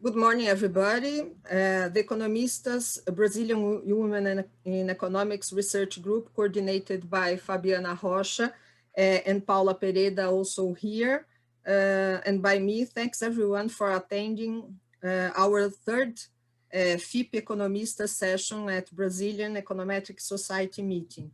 Good morning, everybody. The EconomistAs, a Brazilian Women in Economics Research Group, coordinated by Fabiana Rocha and Paula Pereira, also here, and by me. Thanks, everyone, for attending our third FIPE Economistas session at Brazilian Econometric Society meeting.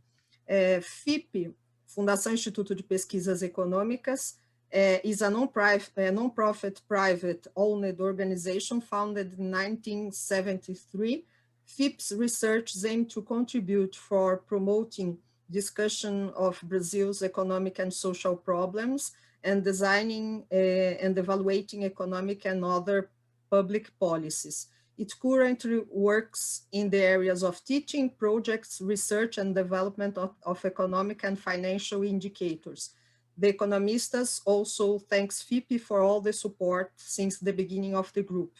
FIPE, Fundação Instituto de Pesquisas Econômicas, is a non-profit private-owned organization founded in 1973. FIPE's research aims to contribute for promoting discussion of Brazil's economic and social problems and designing and evaluating economic and other public policies. It currently works in the areas of teaching, projects, research, and development of economic and financial indicators. The EconomistAs also thanks FIPE for all the support since the beginning of the group.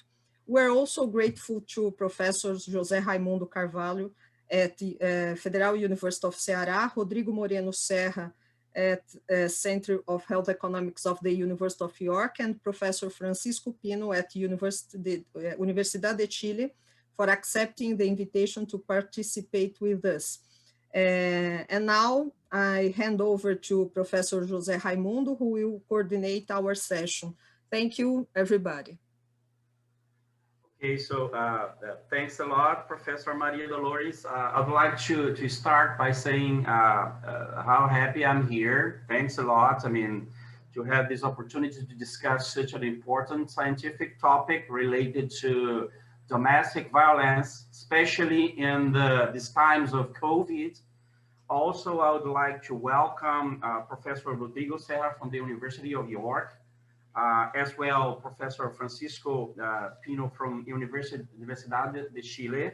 We're also grateful to Professors José Raimundo Carvalho at the Federal University of Ceará, Rodrigo Moreno Serra at Center of Health Economics of the University of York, and Professor Francisco Pino at Universidade de Chile for accepting the invitation to participate with us. And now I hand over to Professor José Raimundo, who will coordinate our session. Thank you, everybody. Okay, so thanks a lot, Professor Maria Dolores. I'd like to start by saying how happy I'm here. Thanks a lot. I mean, to have this opportunity to discuss such an important scientific topic related to domestic violence, especially in these times of COVID. Also, I would like to welcome Professor Rodrigo Serra from the University of York, as well Professor Francisco Pino from Universidade de Chile,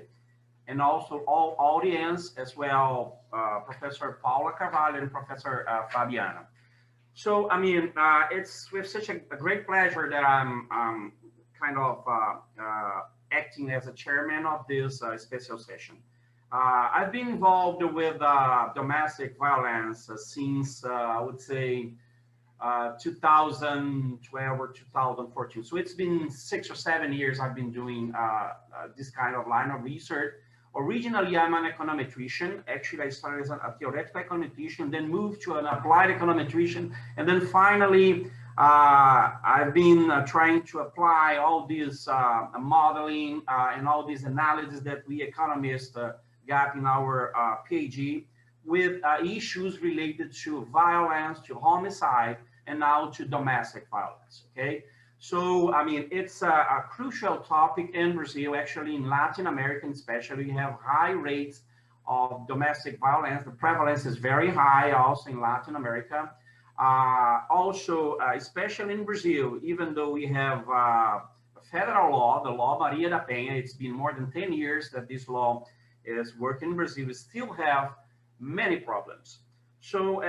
and also all audience, as well Professor Paula Carvalho and Professor Fabiana. So, I mean, it's with such a great pleasure that I'm kind of acting as a chairman of this special session. I've been involved with domestic violence since, I would say, 2012 or 2014. So it's been 6 or 7 years I've been doing this kind of line of research. Originally, I'm an econometrician. Actually, I started as a theoretical econometrician, then moved to an applied econometrician. And then finally, I've been trying to apply all this modeling and all these analysis that we economists got in our PhD with issues related to violence, to homicide, and now to domestic violence, okay? So, I mean, it's a crucial topic in Brazil, actually in Latin America especially. We have high rates of domestic violence. The prevalence is very high also in Latin America. Also, especially in Brazil, even though we have a federal law, the law Maria da Penha, it's been more than 10 years that this law is working in Brazil, we still have many problems. So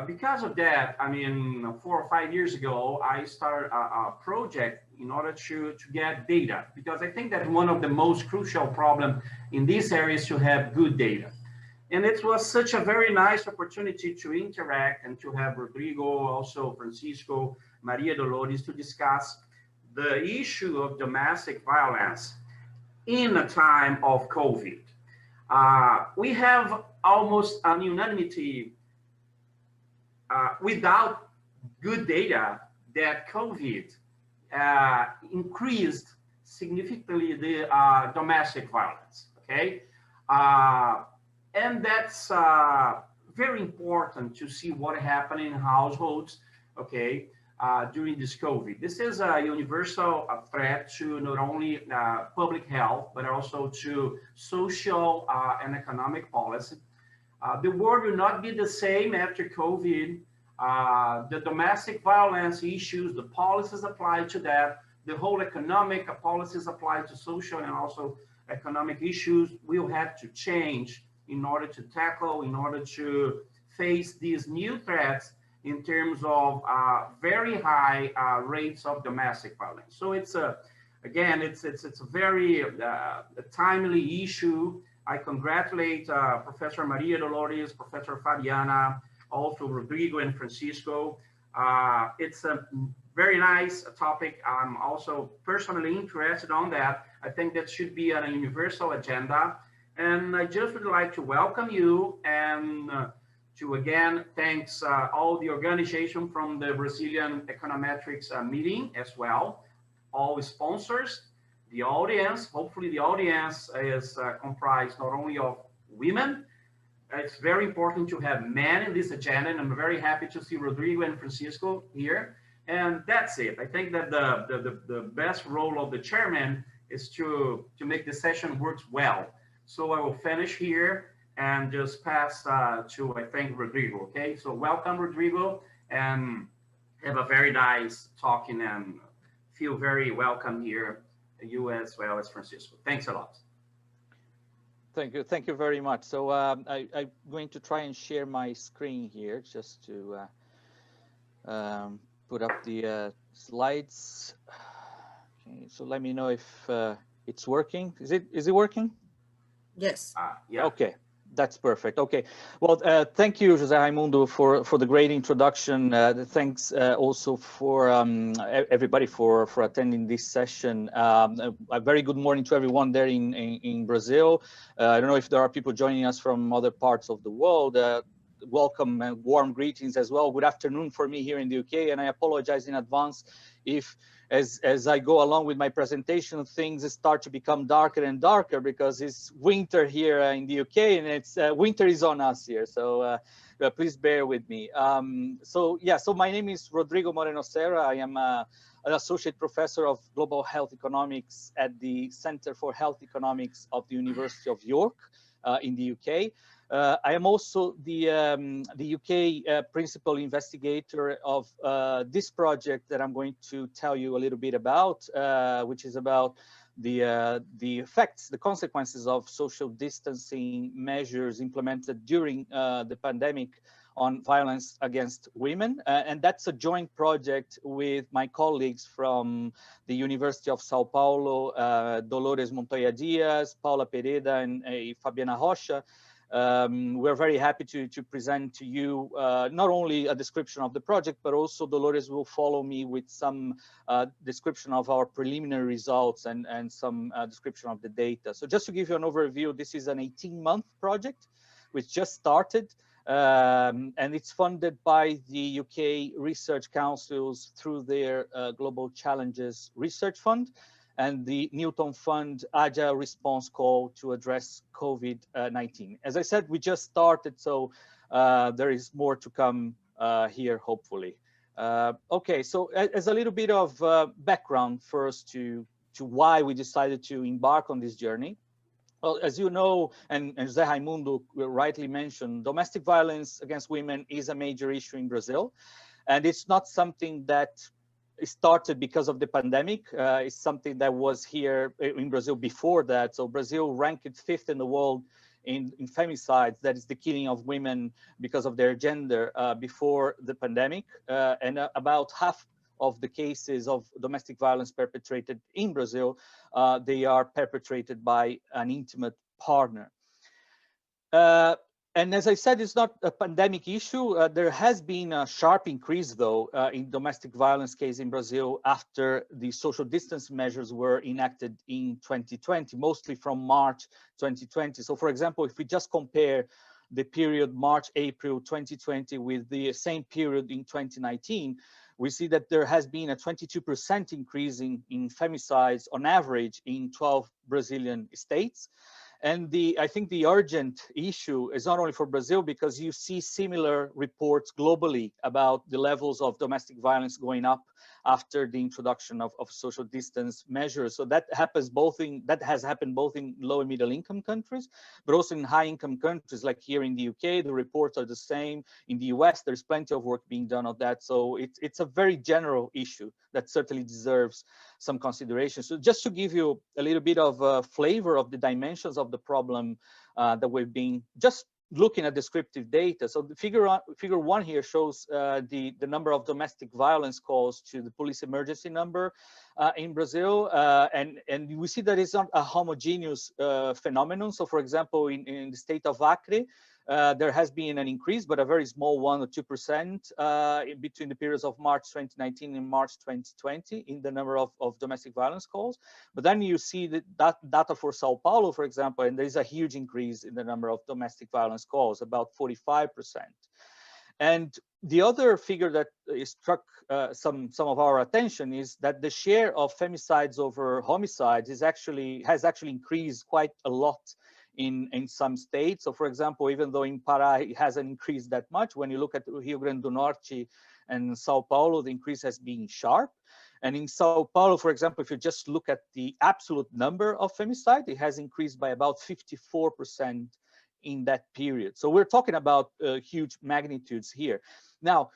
because of that, I mean, 4 or 5 years ago, I started a project in order to get data, because I think that one of the most crucial problems in this area is to have good data. And it was such a very nice opportunity to interact and to have Rodrigo, also Francisco, Maria Dolores, to discuss the issue of domestic violence in a time of COVID. We have almost an unanimity without good data that COVID increased significantly the domestic violence, okay? And that's very important to see what happened in households, okay, during this COVID. This is a universal threat to not only public health, but also to social and economic policy. The world will not be the same after COVID. The domestic violence issues, the policies applied to that, the whole economic policies applied to social and also economic issues will have to change in order to tackle, in order to face these new threats in terms of very high rates of domestic violence. So it's again, it's a very timely issue. I congratulate Professor Maria Dolores, Professor Fabiana, also Rodrigo and Francisco. It's a very nice topic. I'm also personally interested on that. I think that should be on a universal agenda. And I just would like to welcome you and to again, thanks all the organization from the Brazilian Econometrics meeting as well, all sponsors, the audience. Hopefully the audience is comprised not only of women. It's very important to have men in this agenda, and I'm very happy to see Rodrigo and Francisco here. And that's it. I think that the best role of the chairman is to make the session works well. So I will finish here and just pass to, I think, Rodrigo, okay? So welcome, Rodrigo, and have a very nice talking and feel very welcome here, you as well as Francisco. Thanks a lot. Thank you very much. So I'm going to try and share my screen here just to put up the slides. Okay, so let me know if it's working. Is it working? Yes. Yeah. Okay. That's perfect. Okay. Well, thank you, José Raimundo, for the great introduction. Thanks also for everybody for attending this session. A very good morning to everyone there in Brazil. I don't know if there are people joining us from other parts of the world. Welcome and warm greetings as well. Good afternoon for me here in the UK, and I apologize in advance if as I go along with my presentation, things start to become darker and darker because it's winter here in the UK, and it's winter is on us here. So please bear with me. So my name is Rodrigo Moreno Serra. I am an associate professor of global health economics at the Center for Health Economics of the University of York in the UK. I am also the UK principal investigator of this project that I'm going to tell you a little bit about, which is about the effects, the consequences of social distancing measures implemented during the pandemic on violence against women. And that's a joint project with my colleagues from the University of Sao Paulo, Dolores Montoya Diaz, Paula Pereda, and Fabiana Rocha. We're very happy to present to you not only a description of the project, but also Dolores will follow me with some description of our preliminary results and some description of the data. So just to give you an overview, this is an 18-month project which just started. And it's funded by the UK Research Councils through their Global Challenges Research Fund and the Newton Fund Agile Response Call to address COVID-19. As I said, we just started, so there is more to come here, hopefully. Okay, so as a little bit of background first to why we decided to embark on this journey. Well, as you know, and José Raimundo rightly mentioned, domestic violence against women is a major issue in Brazil. And it's not something that started because of the pandemic. It's something that was here in Brazil before that. So Brazil ranked 5th in the world in femicides, that is the killing of women because of their gender, before the pandemic. And about half of the cases of domestic violence perpetrated in Brazil, they are perpetrated by an intimate partner. And as I said, it's not a pandemic issue. There has been a sharp increase, though, in domestic violence case in Brazil after the social distance measures were enacted in 2020, mostly from March 2020. So, for example, if we just compare the period March-April 2020 with the same period in 2019, we see that there has been a 22% increase in femicides on average in 12 Brazilian states. And I think the urgent issue is not only for Brazil, because you see similar reports globally about the levels of domestic violence going up after the introduction of social distance measures. So that has happened both in low and middle income countries, but also in high income countries like here in the UK. The reports are the same. In the US, there's plenty of work being done on that. So it's a very general issue that certainly deserves some consideration. So just to give you a little bit of a flavor of the dimensions of the problem that we've been just looking at descriptive data. So the figure one here shows the number of domestic violence calls to the police emergency number in Brazil. And we see that it's not a homogeneous phenomenon. So for example, in the state of Acre, there has been an increase, but a very small 1 or 2% between the periods of March 2019 and March 2020 in the number of domestic violence calls. But then you see that data for Sao Paulo, for example, and there's a huge increase in the number of domestic violence calls, about 45%. And the other figure that struck some of our attention is that the share of femicides over homicides has actually increased quite a lot in some states. So for example, even though in Pará it hasn't increased that much, when you look at Rio Grande do Norte and Sao Paulo, the increase has been sharp. And in Sao Paulo, for example, if you just look at the absolute number of femicide, it has increased by about 54% in that period. So we're talking about huge magnitudes here. Now,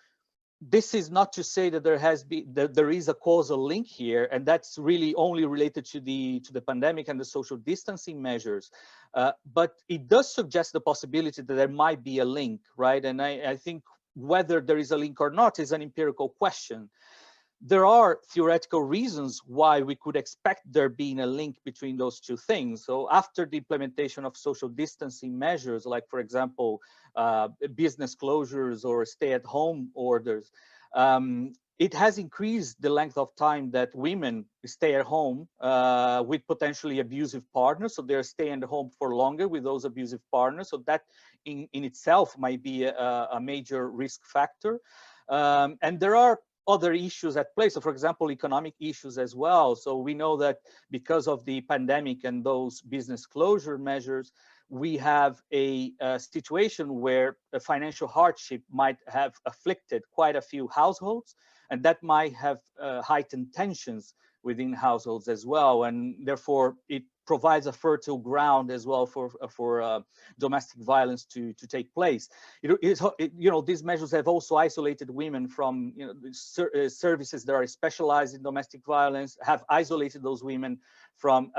this is not to say that there is a causal link here, and that's really only related to the pandemic and the social distancing measures. But it does suggest the possibility that there might be a link, right? And I think whether there is a link or not is an empirical question. There are theoretical reasons why we could expect there being a link between those two things. So after the implementation of social distancing measures, like for example, business closures or stay-at-home orders, it has increased the length of time that women stay at home with potentially abusive partners. So they're staying at home for longer with those abusive partners. So that in itself might be a major risk factor. And there are other issues at play. So for example, economic issues as well. So we know that because of the pandemic and those business closure measures, we have a situation where a financial hardship might have afflicted quite a few households, and that might have heightened tensions within households as well. And therefore it provides a fertile ground as well for domestic violence to take place. These measures have also isolated women from services that are specialized in domestic violence, have isolated those women from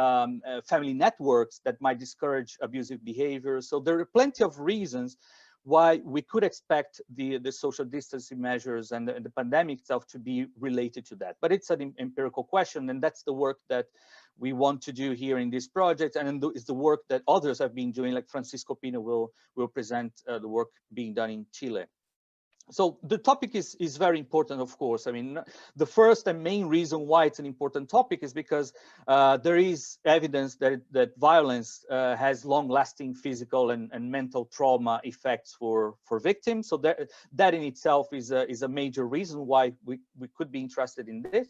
family networks that might discourage abusive behavior. So there are plenty of reasons why we could expect the social distancing measures and the pandemic itself to be related to that. But it's an empirical question, and that's the work that we want to do here in this project, and it's the work that others have been doing, like Francisco Pino will present the work being done in Chile. So the topic is very important, of course. I mean, the first and main reason why it's an important topic is because there is evidence that violence has long-lasting physical and mental trauma effects for victims. So that in itself is a major reason why we could be interested in this.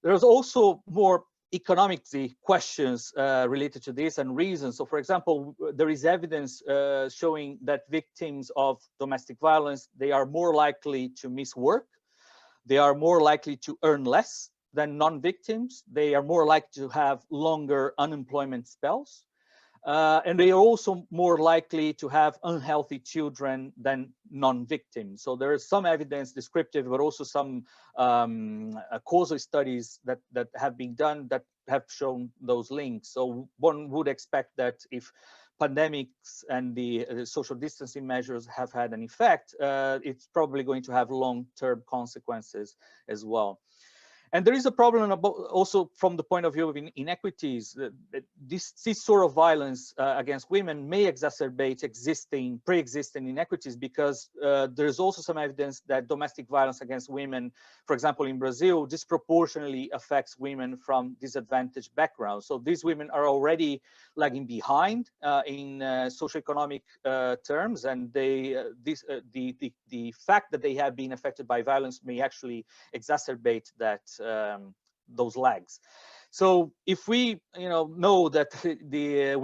There's also more economic questions related to this and reasons. So for example, there is evidence showing that victims of domestic violence, they are more likely to miss work. They are more likely to earn less than non-victims. They are more likely to have longer unemployment spells. And they are also more likely to have unhealthy children than non-victims. So there is some evidence descriptive, but also some causal studies that have been done that have shown those links. So one would expect that if pandemics and the social distancing measures have had an effect, it's probably going to have long-term consequences as well. And there is a problem also from the point of view of inequities. This sort of violence against women may exacerbate pre-existing inequities, because there's also some evidence that domestic violence against women, for example, in Brazil, disproportionately affects women from disadvantaged backgrounds. So these women are already lagging behind in socioeconomic terms, and the fact that they have been affected by violence may actually exacerbate those lags. So if we know that the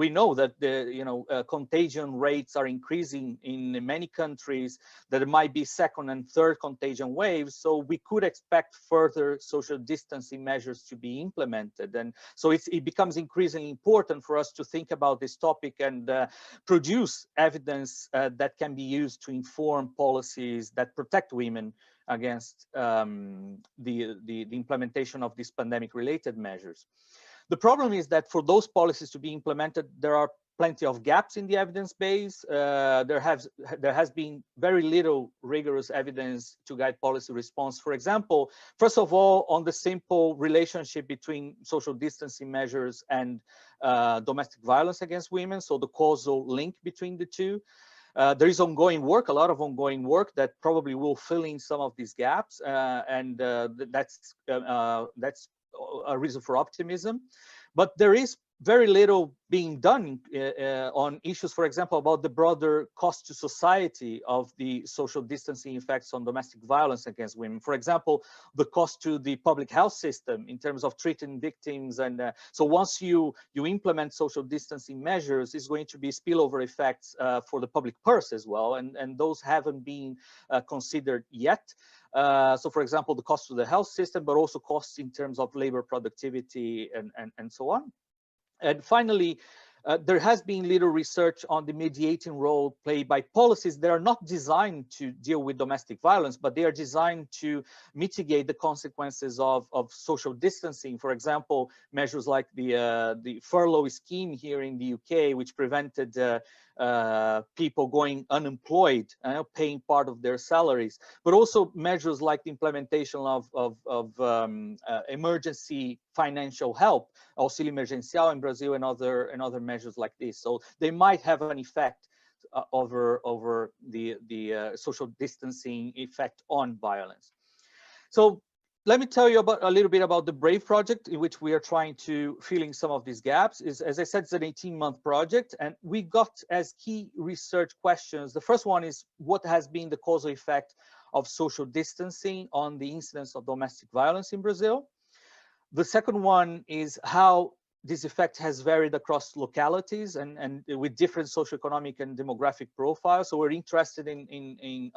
contagion rates are increasing in many countries, that there might be second and third contagion waves, so we could expect further social distancing measures to be implemented. And so it becomes increasingly important for us to think about this topic and produce evidence that can be used to inform policies that protect women against the implementation of these pandemic-related measures. The problem is that for those policies to be implemented, there are plenty of gaps in the evidence base. There has been very little rigorous evidence to guide policy response. For example, first of all, on the simple relationship between social distancing measures and domestic violence against women, so the causal link between the two. There is ongoing work, a lot of ongoing work that probably will fill in some of these gaps, and that's a reason for optimism. But there is very little being done on issues, for example, about the broader cost to society of the social distancing effects on domestic violence against women. For example, the cost to the public health system in terms of treating victims. And so once you implement social distancing measures, it's going to be spillover effects for the public purse as well. And those haven't been considered yet. So, for example, the cost to the health system, but also costs in terms of labor productivity and so on. And finally, there has been little research on the mediating role played by policies that are not designed to deal with domestic violence, but they are designed to mitigate the consequences of social distancing. For example, measures like the furlough scheme here in the UK, which prevented people going unemployed, paying part of their salaries, but also measures like the implementation of emergency financial help, auxílio emergencial in Brazil, and other measures like this. So they might have an effect over the social distancing effect on violence. So let me tell you a little bit about the BRAVE project, in which we are trying to fill in some of these gaps. As I said, it's an 18-month project, and we got as key research questions. The first one is, what has been the causal effect of social distancing on the incidence of domestic violence in Brazil? The second one is how this effect has varied across localities and with different socioeconomic and demographic profiles. So we're interested in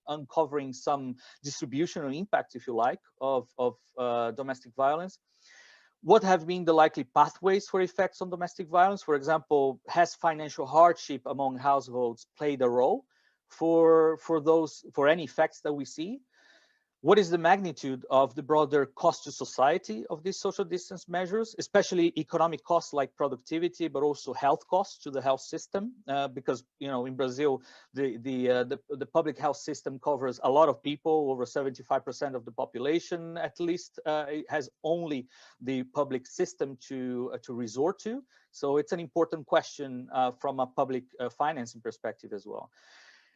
uncovering some distributional impact, if you like, of domestic violence. What have been the likely pathways for effects on domestic violence? For example, has financial hardship among households played a role for any effects that we see? What is the magnitude of the broader cost to society of these social distance measures, especially economic costs like productivity, but also health costs to the health system? Because in Brazil, the public health system covers a lot of people, over 75% of the population, at least. It has only the public system to resort to. So it's an important question from a public financing perspective as well.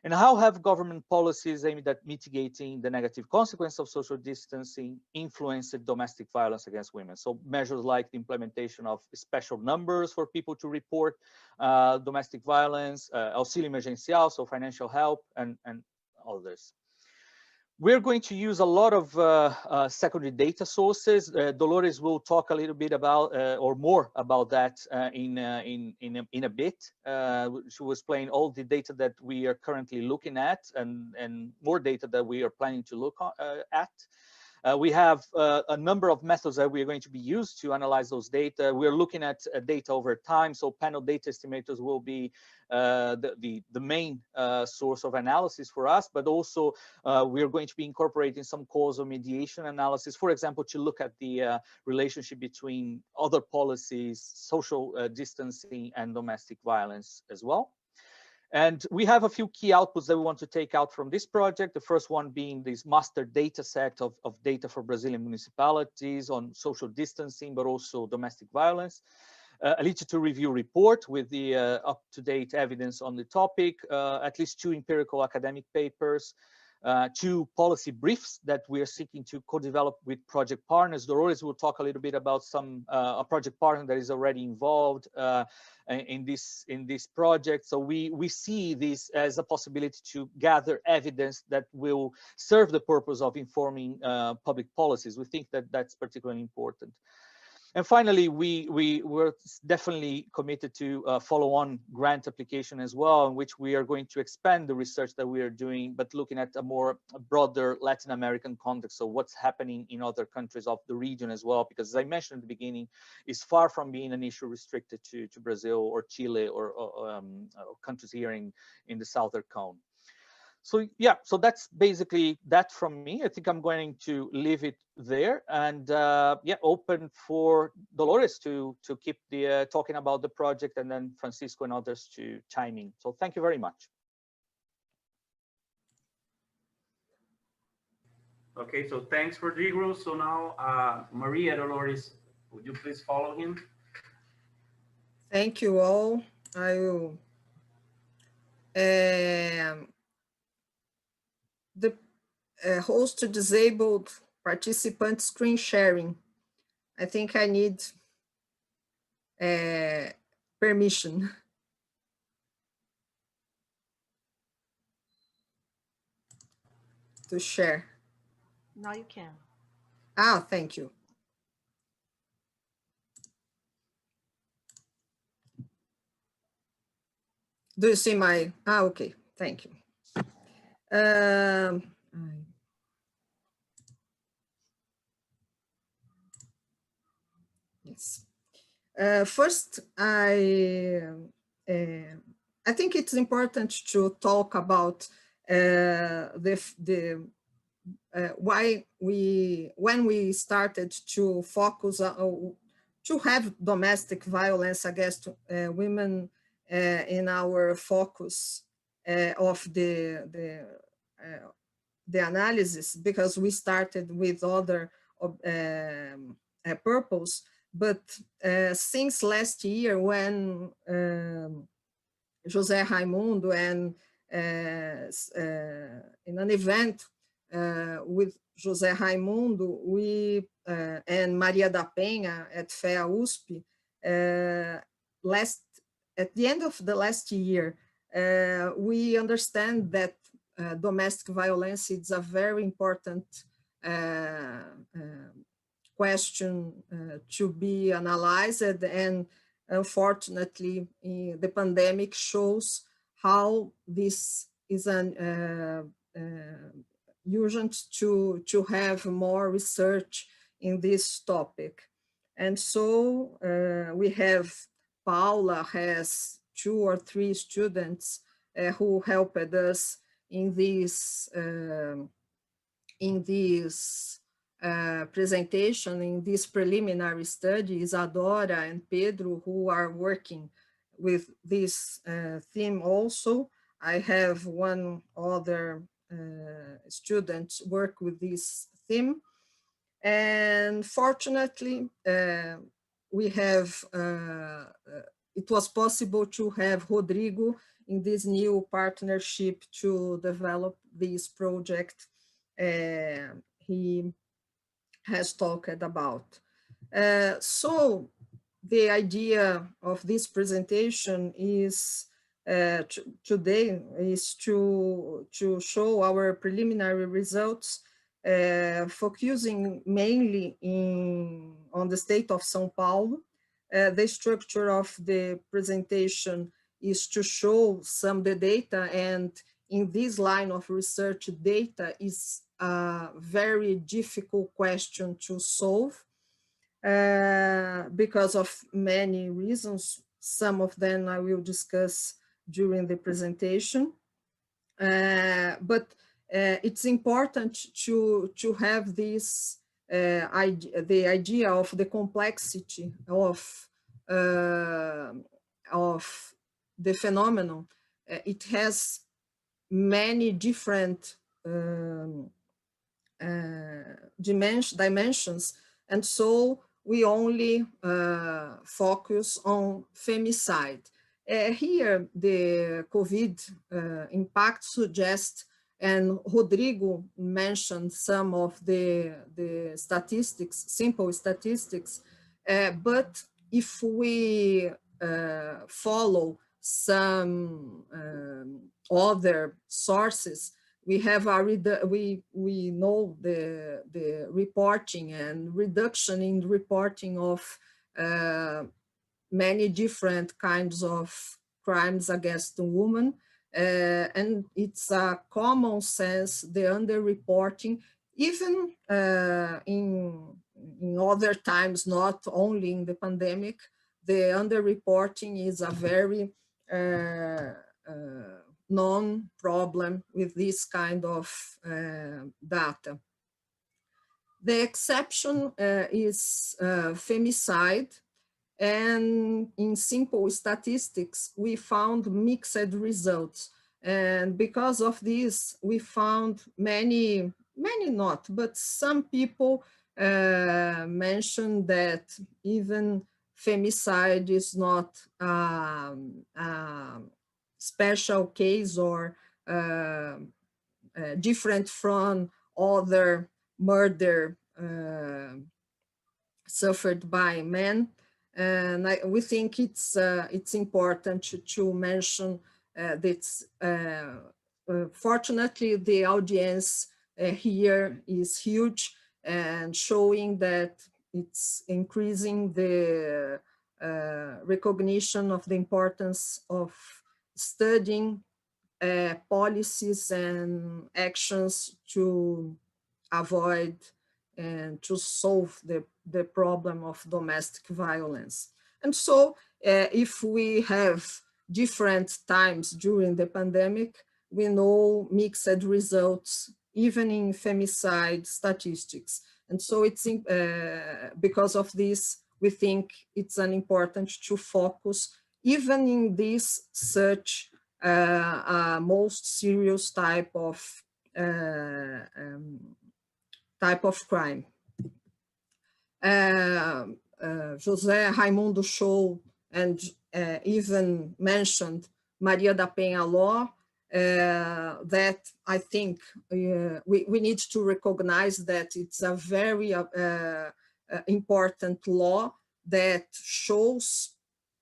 And how have government policies aimed at mitigating the negative consequence of social distancing influenced domestic violence against women? So measures like the implementation of special numbers for people to report domestic violence, auxílio emergencial, so financial help, and others. We're going to use a lot of secondary data sources. Dolores will talk a little bit about or more about that in a bit. She was explaining all the data that we are currently looking at and more data that we are planning to look at. We have a number of methods that we are going to be used to analyze those data. We're looking at data over time, so panel data estimators will be the main source of analysis for us, but also we are going to be incorporating some causal mediation analysis, for example, to look at the relationship between other policies, social distancing, and domestic violence as well. And we have a few key outputs that we want to take out from this project. The first one being this master data set of data for Brazilian municipalities on social distancing, but also domestic violence. A literature review report with the up-to-date evidence on the topic, at least 2 empirical academic papers, 2 policy briefs that we are seeking to co-develop with project partners. Dolores will talk a little bit about a project partner that is already involved in this project. So we see this as a possibility to gather evidence that will serve the purpose of informing public policies. We think that that's particularly important. And finally, we were definitely committed to follow-on grant application as well, in which we are going to expand the research that we are doing, but looking at a more broader Latin American context. So what's happening in other countries of the region as well, because as I mentioned at the beginning, it's far from being an issue restricted to Brazil or Chile or countries here in the Southern Cone. So yeah, so that's basically that from me. I think I'm going to leave it there and yeah, open for Dolores to keep the talking about the project, and then Francisco and others to chime in. So thank you very much. Okay, so thanks, Rodrigo. So now, Maria, Dolores, would you please follow him? Thank you all. I will the host disabled participant screen sharing. I think I need permission. To share. Now you can. Ah, thank you. Do you see my, okay, thank you. Yes. First, I think it's important to talk about why when we started to focus to have domestic violence against women in our focus of the analysis, because we started with other purpose, but since last year when José Raimundo and in an event with José Raimundo, we and Maria da Penha at FEA USP, at the end of the last year, we understand that domestic violence is a very important question to be analyzed, and unfortunately, the pandemic shows how this is an urgent to have more research in this topic. And so we have, Paula has 2 or 3 students who helped us in this presentation, in this preliminary study. Isadora and Pedro, who are working with this theme also. I have one other student work with this theme. And fortunately, we have, it was possible to have Rodrigo in this new partnership to develop this project he has talked about. So the idea of this presentation is today is to show our preliminary results, focusing mainly on the state of São Paulo. The structure of the presentation is to show some of the data, and in this line of research, data is a very difficult question to solve because of many reasons. Some of them I will discuss during the presentation. But it's important to have this the idea of the complexity of the phenomenon. It has many different dimensions, and so we only focus on femicide. Here, the COVID impact suggests, and Rodrigo mentioned some of the statistics, simple statistics, but if we follow some other sources, we have we know the reporting and reduction in reporting of many different kinds of crimes against the woman, and it's a common sense, the underreporting, even in other times, not only in the pandemic. The underreporting is a very known problem with this kind of data. The exception is femicide, and in simple statistics, we found mixed results. And because of this, we found many not, but some people mentioned that even femicide is not special case or different from other murder suffered by men. And we think it's important to mention that fortunately the audience here is huge and showing that it's increasing the recognition of the importance of studying policies and actions to avoid and to solve the problem of domestic violence. And so if we have different times during the pandemic, we know mixed results, even in femicide statistics. And so it's because of this, we think it's important to focus even in this such most serious type of crime. José Raimundo showed and even mentioned Maria da Penha law, that I think we need to recognize that it's a very important law that shows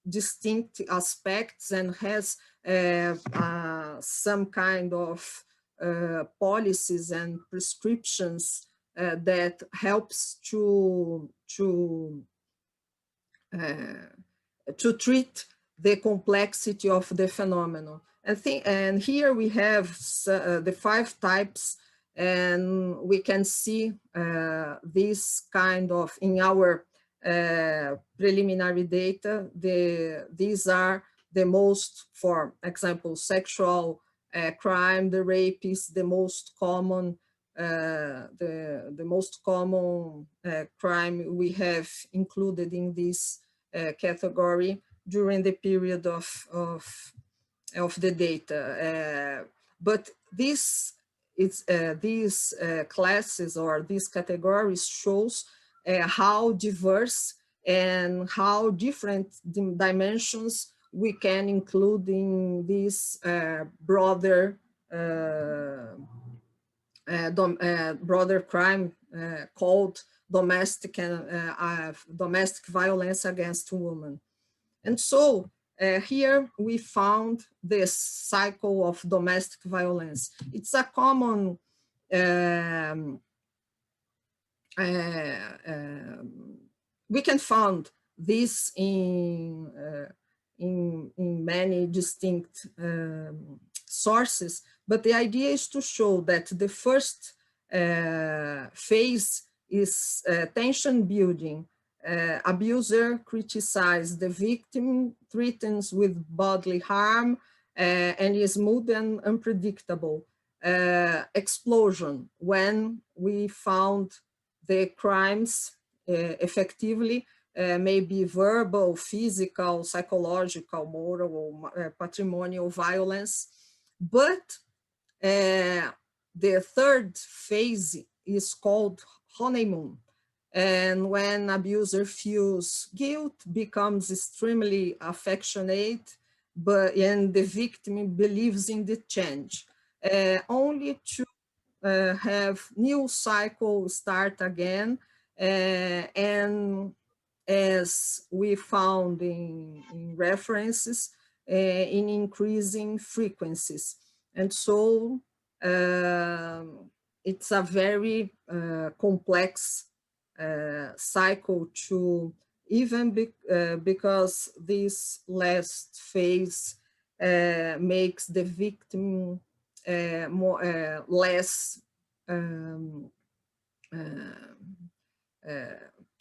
distinct aspects and has some kind of policies and prescriptions that helps to treat the complexity of the phenomenon. And here we have the 5 types, and we can see this kind of in our preliminary data. These are the most, for example, sexual crime, the rape is the most common. The most common crime we have included in this category during the period of the data. But these classes or these categories shows how diverse and how different dimensions we can include in this broader crime called domestic violence against women. And so here we found this cycle of domestic violence. It's a common we can find this in many distinct sources, but the idea is to show that the first phase is tension building. Abuser criticizes the victim, threatens with bodily harm, and is mood and unpredictable. Explosion, when we found the crimes effectively, maybe verbal, physical, psychological, moral, patrimonial violence. But the third phase is called honeymoon. And when abuser feels guilt, becomes extremely affectionate, and the victim believes in the change, only to have new cycle start again. And as we found in references, in increasing frequencies. And so it's a very complex cycle to even because this last phase makes the victim less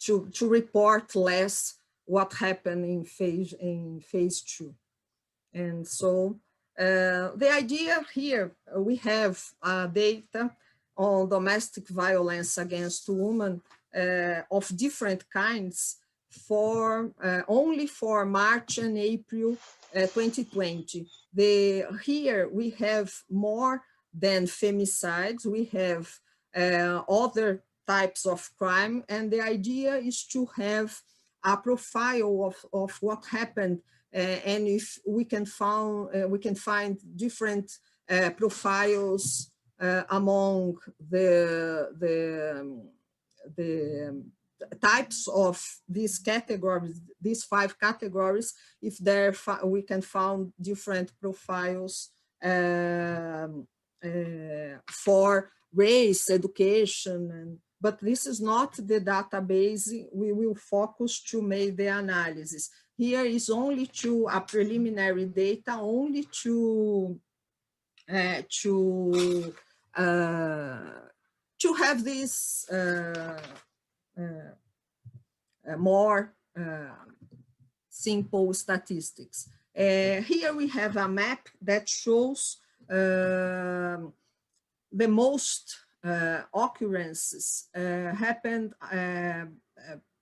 to report less what happened in phase 2. And so the idea here, we have data on domestic violence against women of different kinds for only for March and April 2020. Here we have more than femicides, we have other types of crime, and the idea is to have a profile of what happened and if we can find different profiles among the types of these categories, these 5 categories, if we can find different profiles for race, education, but this is not the database we will focus to make the analysis. Here is only a preliminary data, only to have this more simple statistics. Here we have a map that shows the most occurrences happened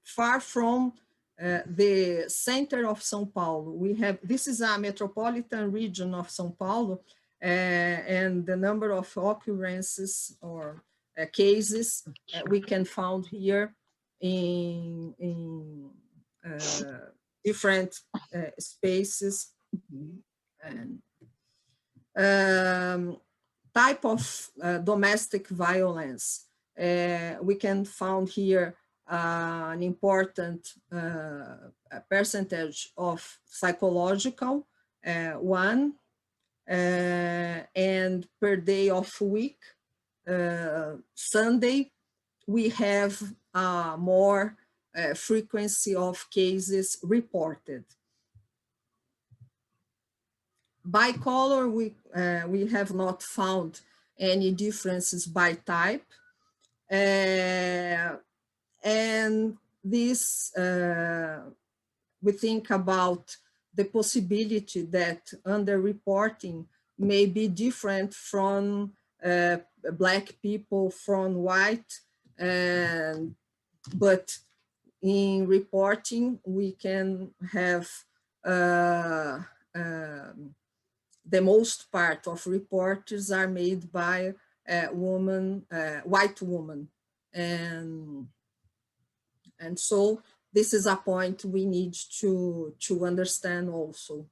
far from the center of São Paulo. This is a metropolitan region of São Paulo, and the number of occurrences or cases we can find here in different spaces. And type of domestic violence. We can find here an important percentage of psychological one, and per day of week, Sunday, we have more frequency of cases reported. By color, we have not found any differences by type. And this, we think about the possibility that underreporting may be different from Black people from white, but in reporting, we can have the most part of reports are made by white women. And so this is a point we need to understand also.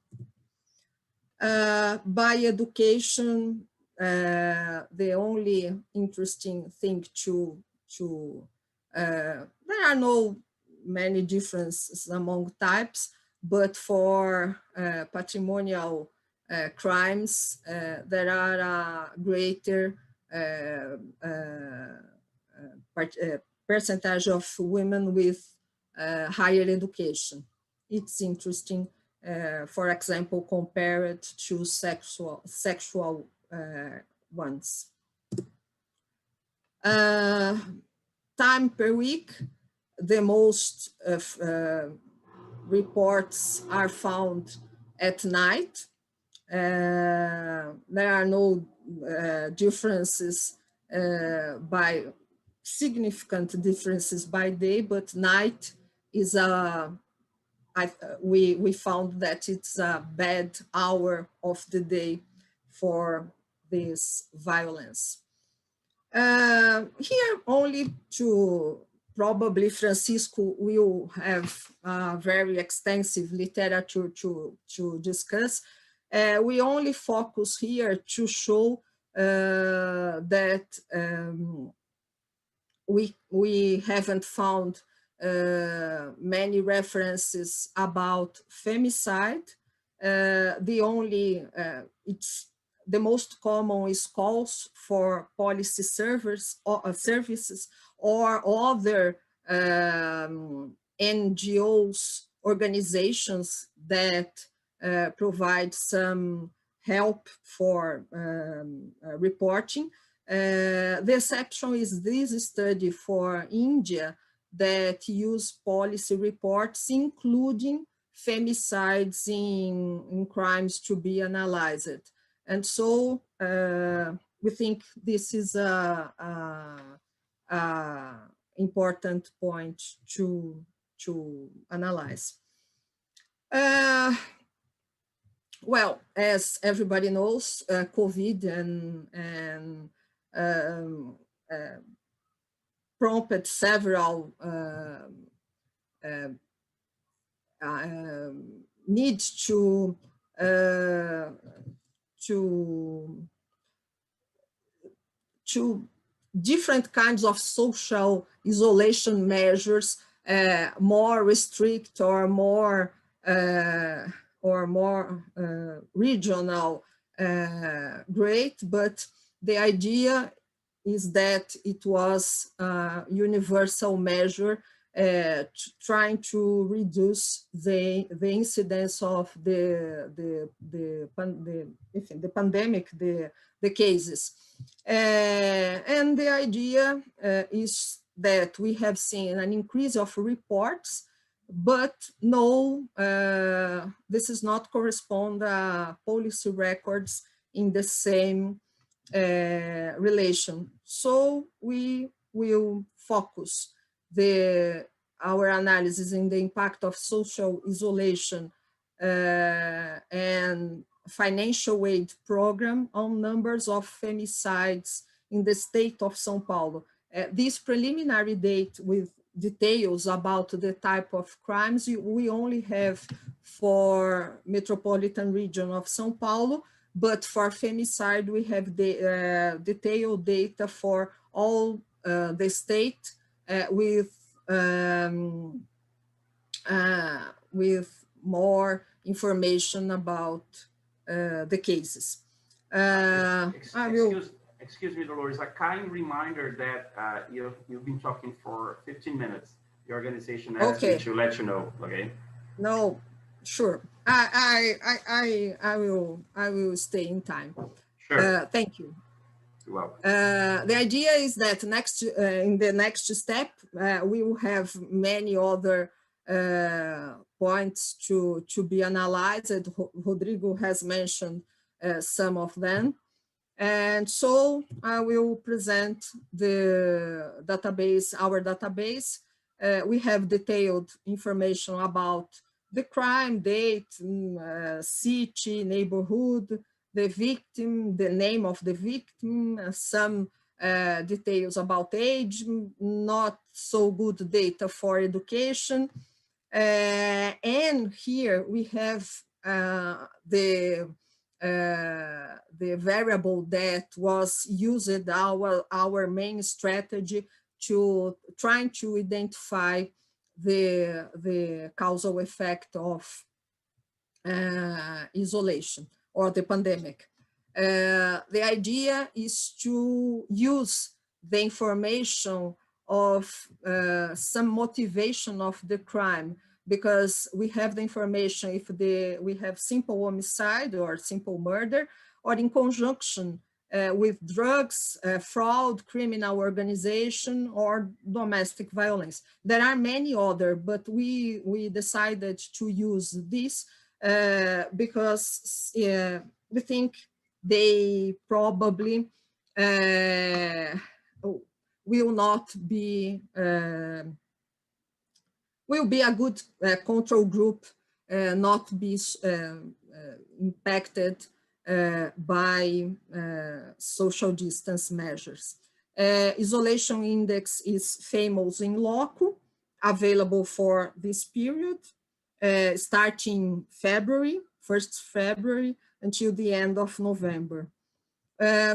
By education, the only interesting thing there are no many differences among types, but for patrimonial crimes, there are a greater percentage of women with higher education. It's interesting, for example, compared to sexual ones. Time per week, the most reports are found at night. There are no differences significant differences by day, but night is we found that it's a bad hour of the day for this violence. Here only probably Francisco will have very extensive literature to discuss. We only focus here to show that we haven't found many references about femicide. The most common is calls for policy services or other NGOs, organizations that provide some help for reporting. The exception is this study for India that use policy reports, including femicides in crimes to be analyzed. And so we think this is a important point to analyze. Well, as everybody knows, COVID and prompted several need to different kinds of social isolation measures, more restrict or more regional, great, but the idea is that it was a universal measure trying to reduce the incidence of the pandemic, the cases. And the idea is that we have seen an increase of reports, but no, this is not correspond policy records in the same relation. So we will focus our analysis in the impact of social isolation and financial aid program on numbers of femicides in the state of São Paulo. This preliminary data with details about the type of crimes we only have for metropolitan region of São Paulo, but for femicide we have the detailed data for all the state with more information about the cases. Excuse me, Dolores, a kind reminder that you've been talking for 15 minutes. The organization asked me to let you know, okay? No, sure. I will stay in time. Sure. Thank you. You're welcome. The idea is that in the next step, we will have many other points to be analyzed. Rodrigo has mentioned some of them. And so I will present the database, our database. We have detailed information about the crime, date, city, neighborhood, the victim, the name of the victim, some details about age, not so good data for education. And here we have the variable that was used our main strategy to trying to identify the causal effect of isolation or the pandemic. The idea is to use the information of some motivation of the crime, because we have the information if we have simple homicide or simple murder, or in conjunction with drugs, fraud, criminal organization, or domestic violence. There are many other, but we decided to use this because we think they probably will not be will be a good control group, not be impacted by social distance measures. Isolation index is famous in loco, available for this period, starting February, 1st February, until the end of November.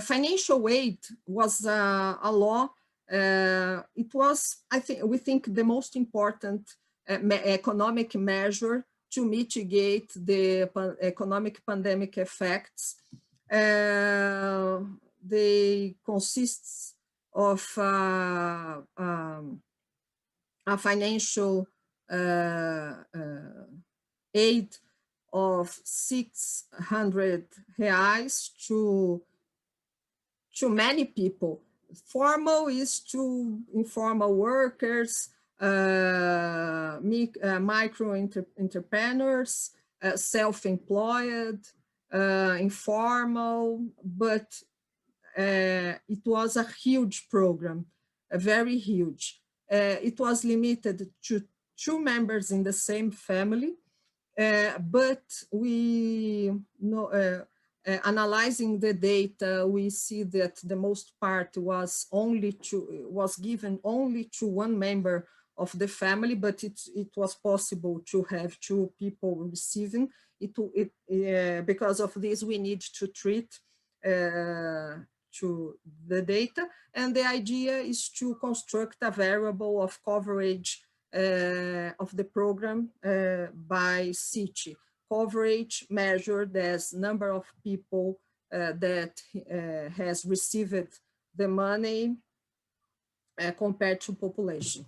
Financial aid was a law. It was, we think, the most important economic measure to mitigate the economic pandemic effects. They consist of a financial aid of 600 reais to many people. Formal is to informal workers, micro entrepreneurs, self-employed, informal, but it was a huge program, very huge. It was limited to 2 members in the same family, but we know, analyzing the data, we see that the most part was given only to 1 member of the family, but it was possible to have 2 people receiving it. Because of this, we need to treat to the data, and the idea is to construct a variable of coverage of the program by city. Coverage measured as number of people that has received the money compared to population.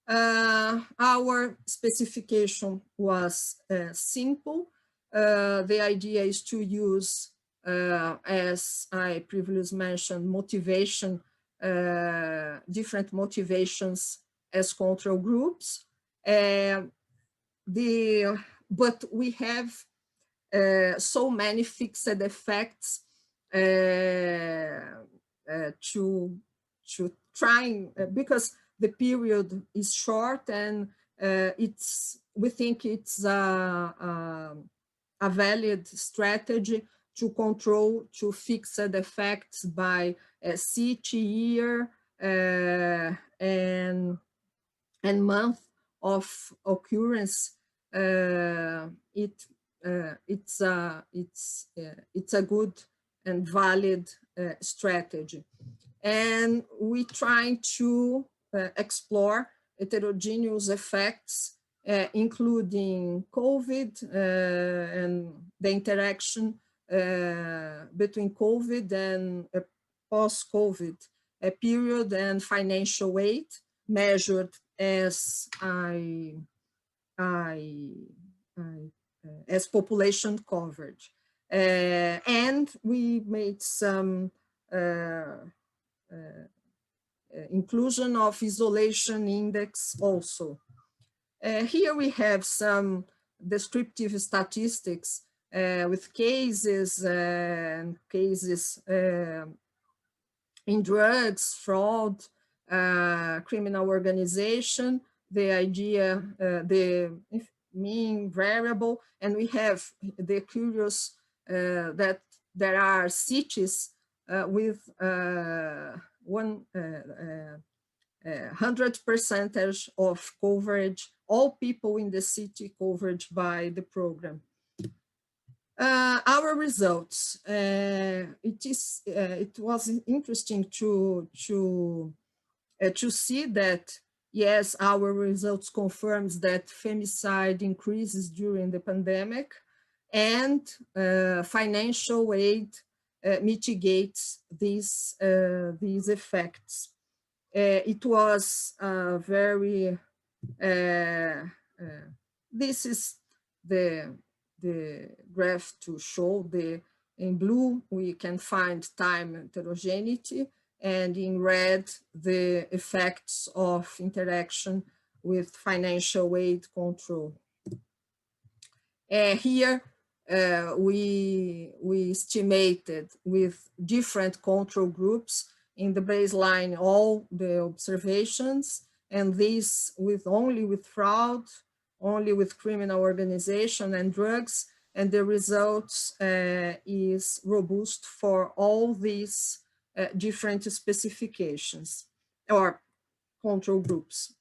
Our specification was simple. The idea is to use, as I previously mentioned, motivation, different motivations as control groups. But we have so many fixed effects to trying, because the period is short, and we think it's a valid strategy to control, to fixed effects by city, year, and month of occurrence. It's a good and valid strategy. And we try to explore heterogeneous effects, including COVID and the interaction between COVID and post-COVID period, and financial aid measured as as population coverage. And we made some inclusion of isolation index also. Here we have some descriptive statistics with cases and cases in drugs, fraud, criminal organization, the idea, the mean variable, and we have the curious that there are cities with 100% of coverage, all people in the city covered by the program. Our results, it was interesting to see that, yes, our results confirms that femicide increases during the pandemic, and financial aid mitigates these effects. It was very, this is the graph to show in blue, we can find time heterogeneity, and in red, the effects of interaction with financial aid control. Here, we estimated with different control groups in the baseline all the observations, and this only with fraud, only with criminal organization and drugs, and the results is robust for all these different specifications or control groups.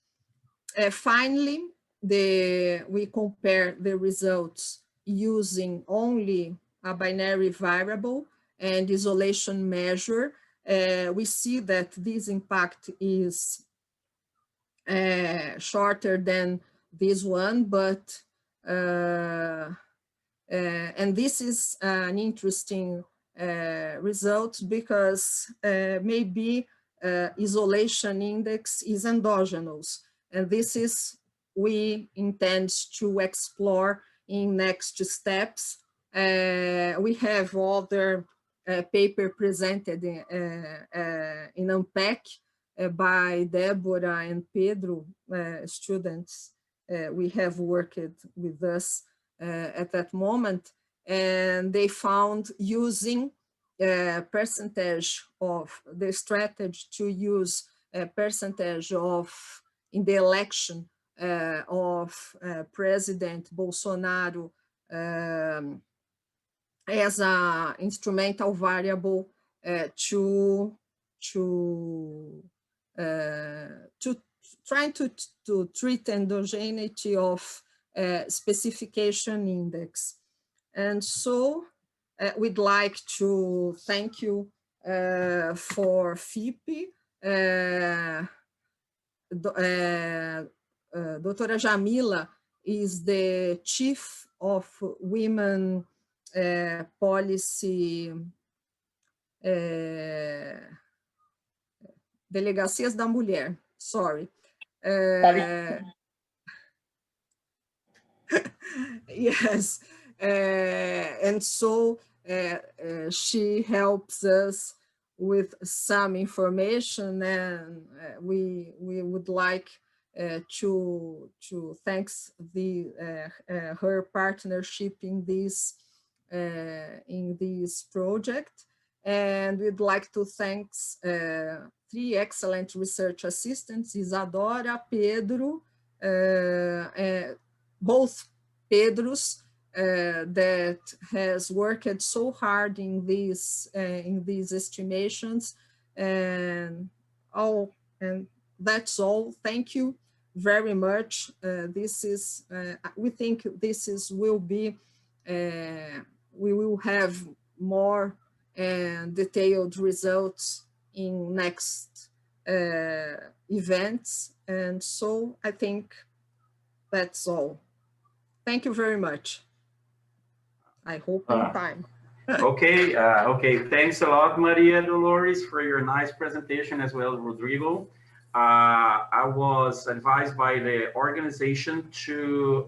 Finally, we compare the results using only a binary variable and isolation measure. We see that this impact is shorter than this one, but and this is an interesting result, because maybe isolation index is endogenous, and this is we intend to explore in next steps. We have other paper presented in Unpack by Deborah and Pedro, students we have worked with us at that moment, and they found using percentage of the strategy to use a percentage of in the election of President Bolsonaro as an instrumental variable to trying to treat endogeneity of specification index. And so we'd like to thank you for FIPE. Doutora Jamila is the Chief of Women Policy, Delegacias da Mulher, sorry. Yes, and so she helps us with some information, and we would like to thanks her partnership in this project, and we'd like to thank three excellent research assistants: Isadora, Pedro, both Pedros that has worked so hard in these estimations, and that's all. Thank you very much. This is we think will be we will have more detailed results in next events, and so I think that's all. Thank you very much. I hope in time. Okay, okay. Thanks a lot, Maria Dolores, for your nice presentation, as well as Rodrigo. I was advised by the organization to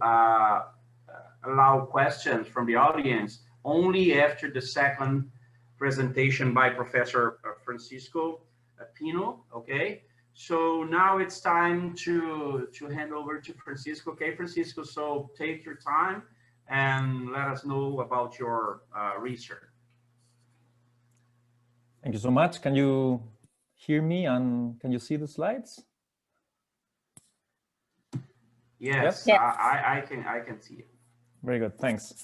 allow questions from the audience only after the second presentation by Professor Francisco Pino, okay? So now it's time to hand over to Francisco. Okay, Francisco, so take your time and let us know about your research. Thank you so much. Can you hear me and can you see the slides? Yes, yes. I can see it. Very good, thanks.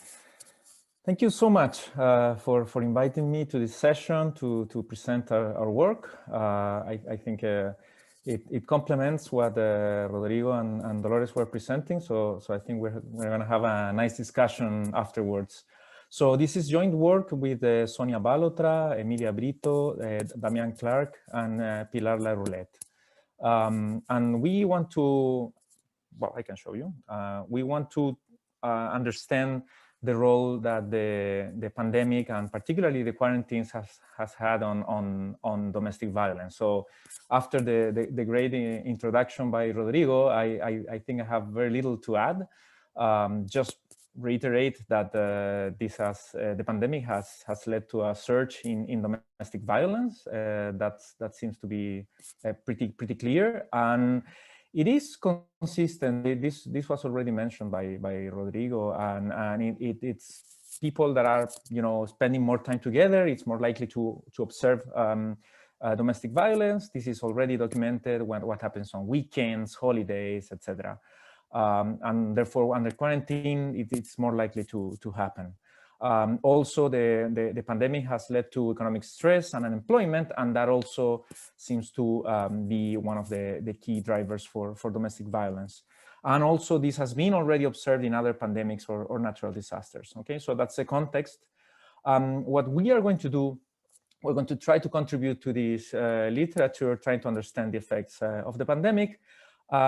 Thank you so much for inviting me to this session to present our work. I think it complements what Rodrigo and Dolores were presenting. So I think we're going to have a nice discussion afterwards. So this is joint work with Sonia Balotra, Emilia Brito, Damian Clark, and Pilar Laroulette. And we want to, well, I can show you. We want to understand the role that the pandemic and particularly the quarantines has had on domestic violence. So after the great introduction by Rodrigo, I think I have very little to add. Just reiterate that the pandemic has led to a surge in domestic violence. That seems to be pretty clear, and it is consistent. This was already mentioned by Rodrigo, and it's people that are spending more time together. It's more likely to observe domestic violence. This is already documented what happens on weekends, holidays, etc. And therefore, under quarantine, it's more likely to happen. Also, the pandemic has led to economic stress and unemployment, and that also seems to be one of the key drivers for domestic violence. And also, this has been already observed in other pandemics or natural disasters. Okay, so that's the context. What we are going to do, we're going to try to contribute to this literature, trying to understand the effects of the pandemic.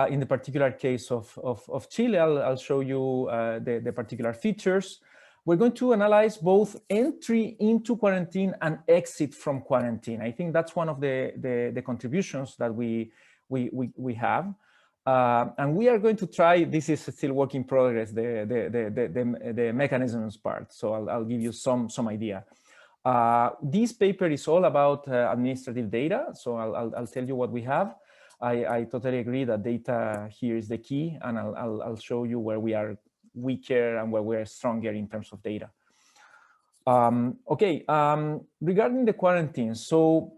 In the particular case of Chile, I'll show you the particular features. We're going to analyze both entry into quarantine and exit from quarantine. I think that's one of the contributions that we have. And we are going to try, this is still work in progress, the mechanisms part. So I'll give you some idea. This paper is all about administrative data. So I'll tell you what we have. I totally agree that data here is the key, and I'll show you where we are weaker and where we're stronger in terms of data. Regarding the quarantines, so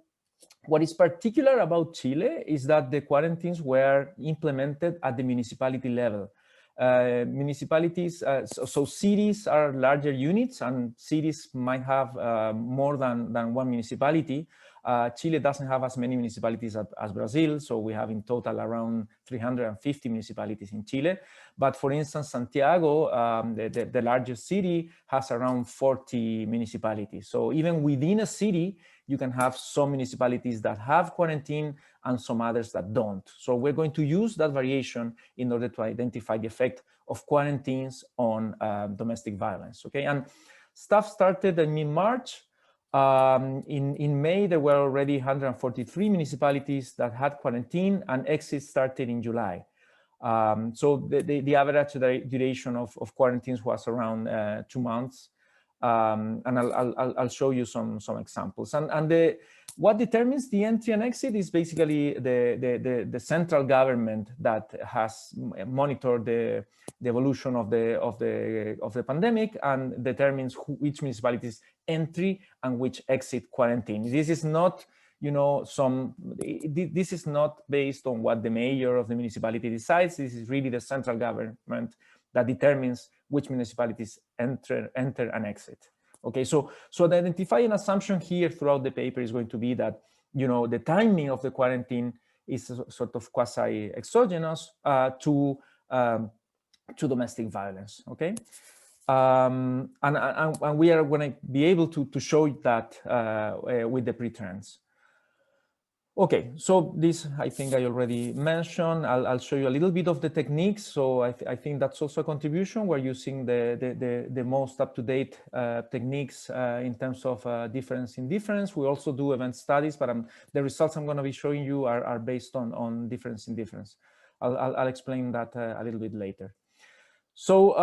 what is particular about Chile is that the quarantines were implemented at the municipality level. Municipalities, so cities are larger units, and cities might have more than one municipality. Chile doesn't have as many municipalities as Brazil, so we have in total around 350 municipalities in Chile. But for instance, Santiago, the largest city, has around 40 municipalities. So even within a city, you can have some municipalities that have quarantine and some others that don't. So we're going to use that variation in order to identify the effect of quarantines on domestic violence, okay? And stuff started in mid-March. In May, there were already 143 municipalities that had quarantine, and exits started in July. So the average duration of quarantines was around 2 months. And I'll show you some examples. And what determines the entry and exit is basically the central government that has monitored the evolution of the pandemic and determines which municipalities entry and which exit quarantine. This is not, you know, this is not based on what the mayor of the municipality decides. This is really the central government that determines which municipalities enter and exit. Okay, so the identifying assumption here throughout the paper is going to be that, you know, the timing of the quarantine is sort of quasi-exogenous to domestic violence. Okay, and we are going to be able to show that with the pre-trends. Okay, so this I think I already mentioned. I'll show you a little bit of the techniques. So I think that's also a contribution. We're using the most up-to-date techniques in terms of difference in difference. We also do event studies, but the results I'm going to be showing you are based on difference in difference. I'll explain that a little bit later. So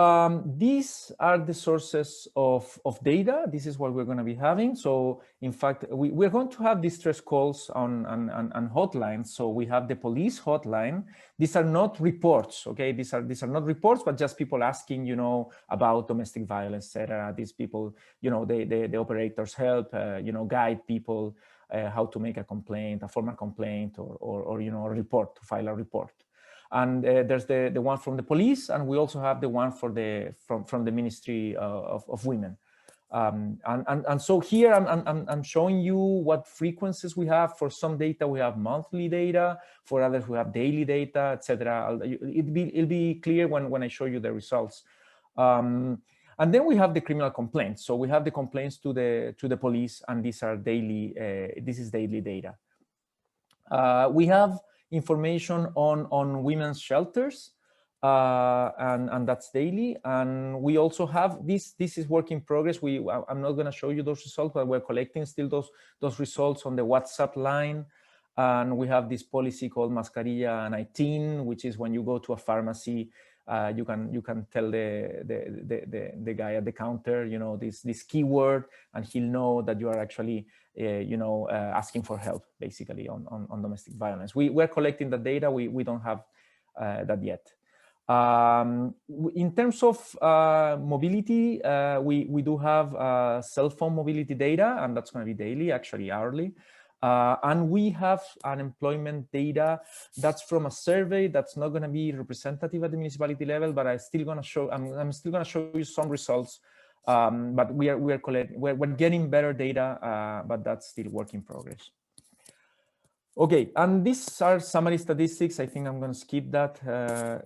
these are the sources of data. This is what we're going to be having. So in fact, we're going to have distress calls on hotlines. So we have the police hotline. These are not reports, okay? These are not reports, but just people asking, you know, about domestic violence, etc. These people, you know, the operators help, you know, guide people how to make a complaint, a formal complaint, or you know, a report, to file a report. And there's the one from the police, and we also have the one from the Ministry of Women. And so here I'm showing you what frequencies we have. For some data we have monthly data, for others we have daily data, etc. It'll be clear when I show you the results. And then we have the criminal complaints. So we have the complaints to the police, and these are daily. This is daily data. We have information on women's shelters, and that's daily. And we also have this is work in progress. I'm not going to show you those results, but we're collecting still those results on the WhatsApp line. And we have this policy called Mascarilla 19, which is when you go to a pharmacy, you can tell the guy at the counter, you know, this keyword, and he'll know that you are actually you know, asking for help, basically on domestic violence. We're collecting the data. We don't have that yet. In terms of mobility, we do have cell phone mobility data, and that's going to be daily, actually hourly. And we have unemployment data that's from a survey that's not going to be representative at the municipality level, but I'm still going to show you some results. But we're getting better data, but that's still work in progress. Okay, and these are summary statistics. I think I'm going to skip that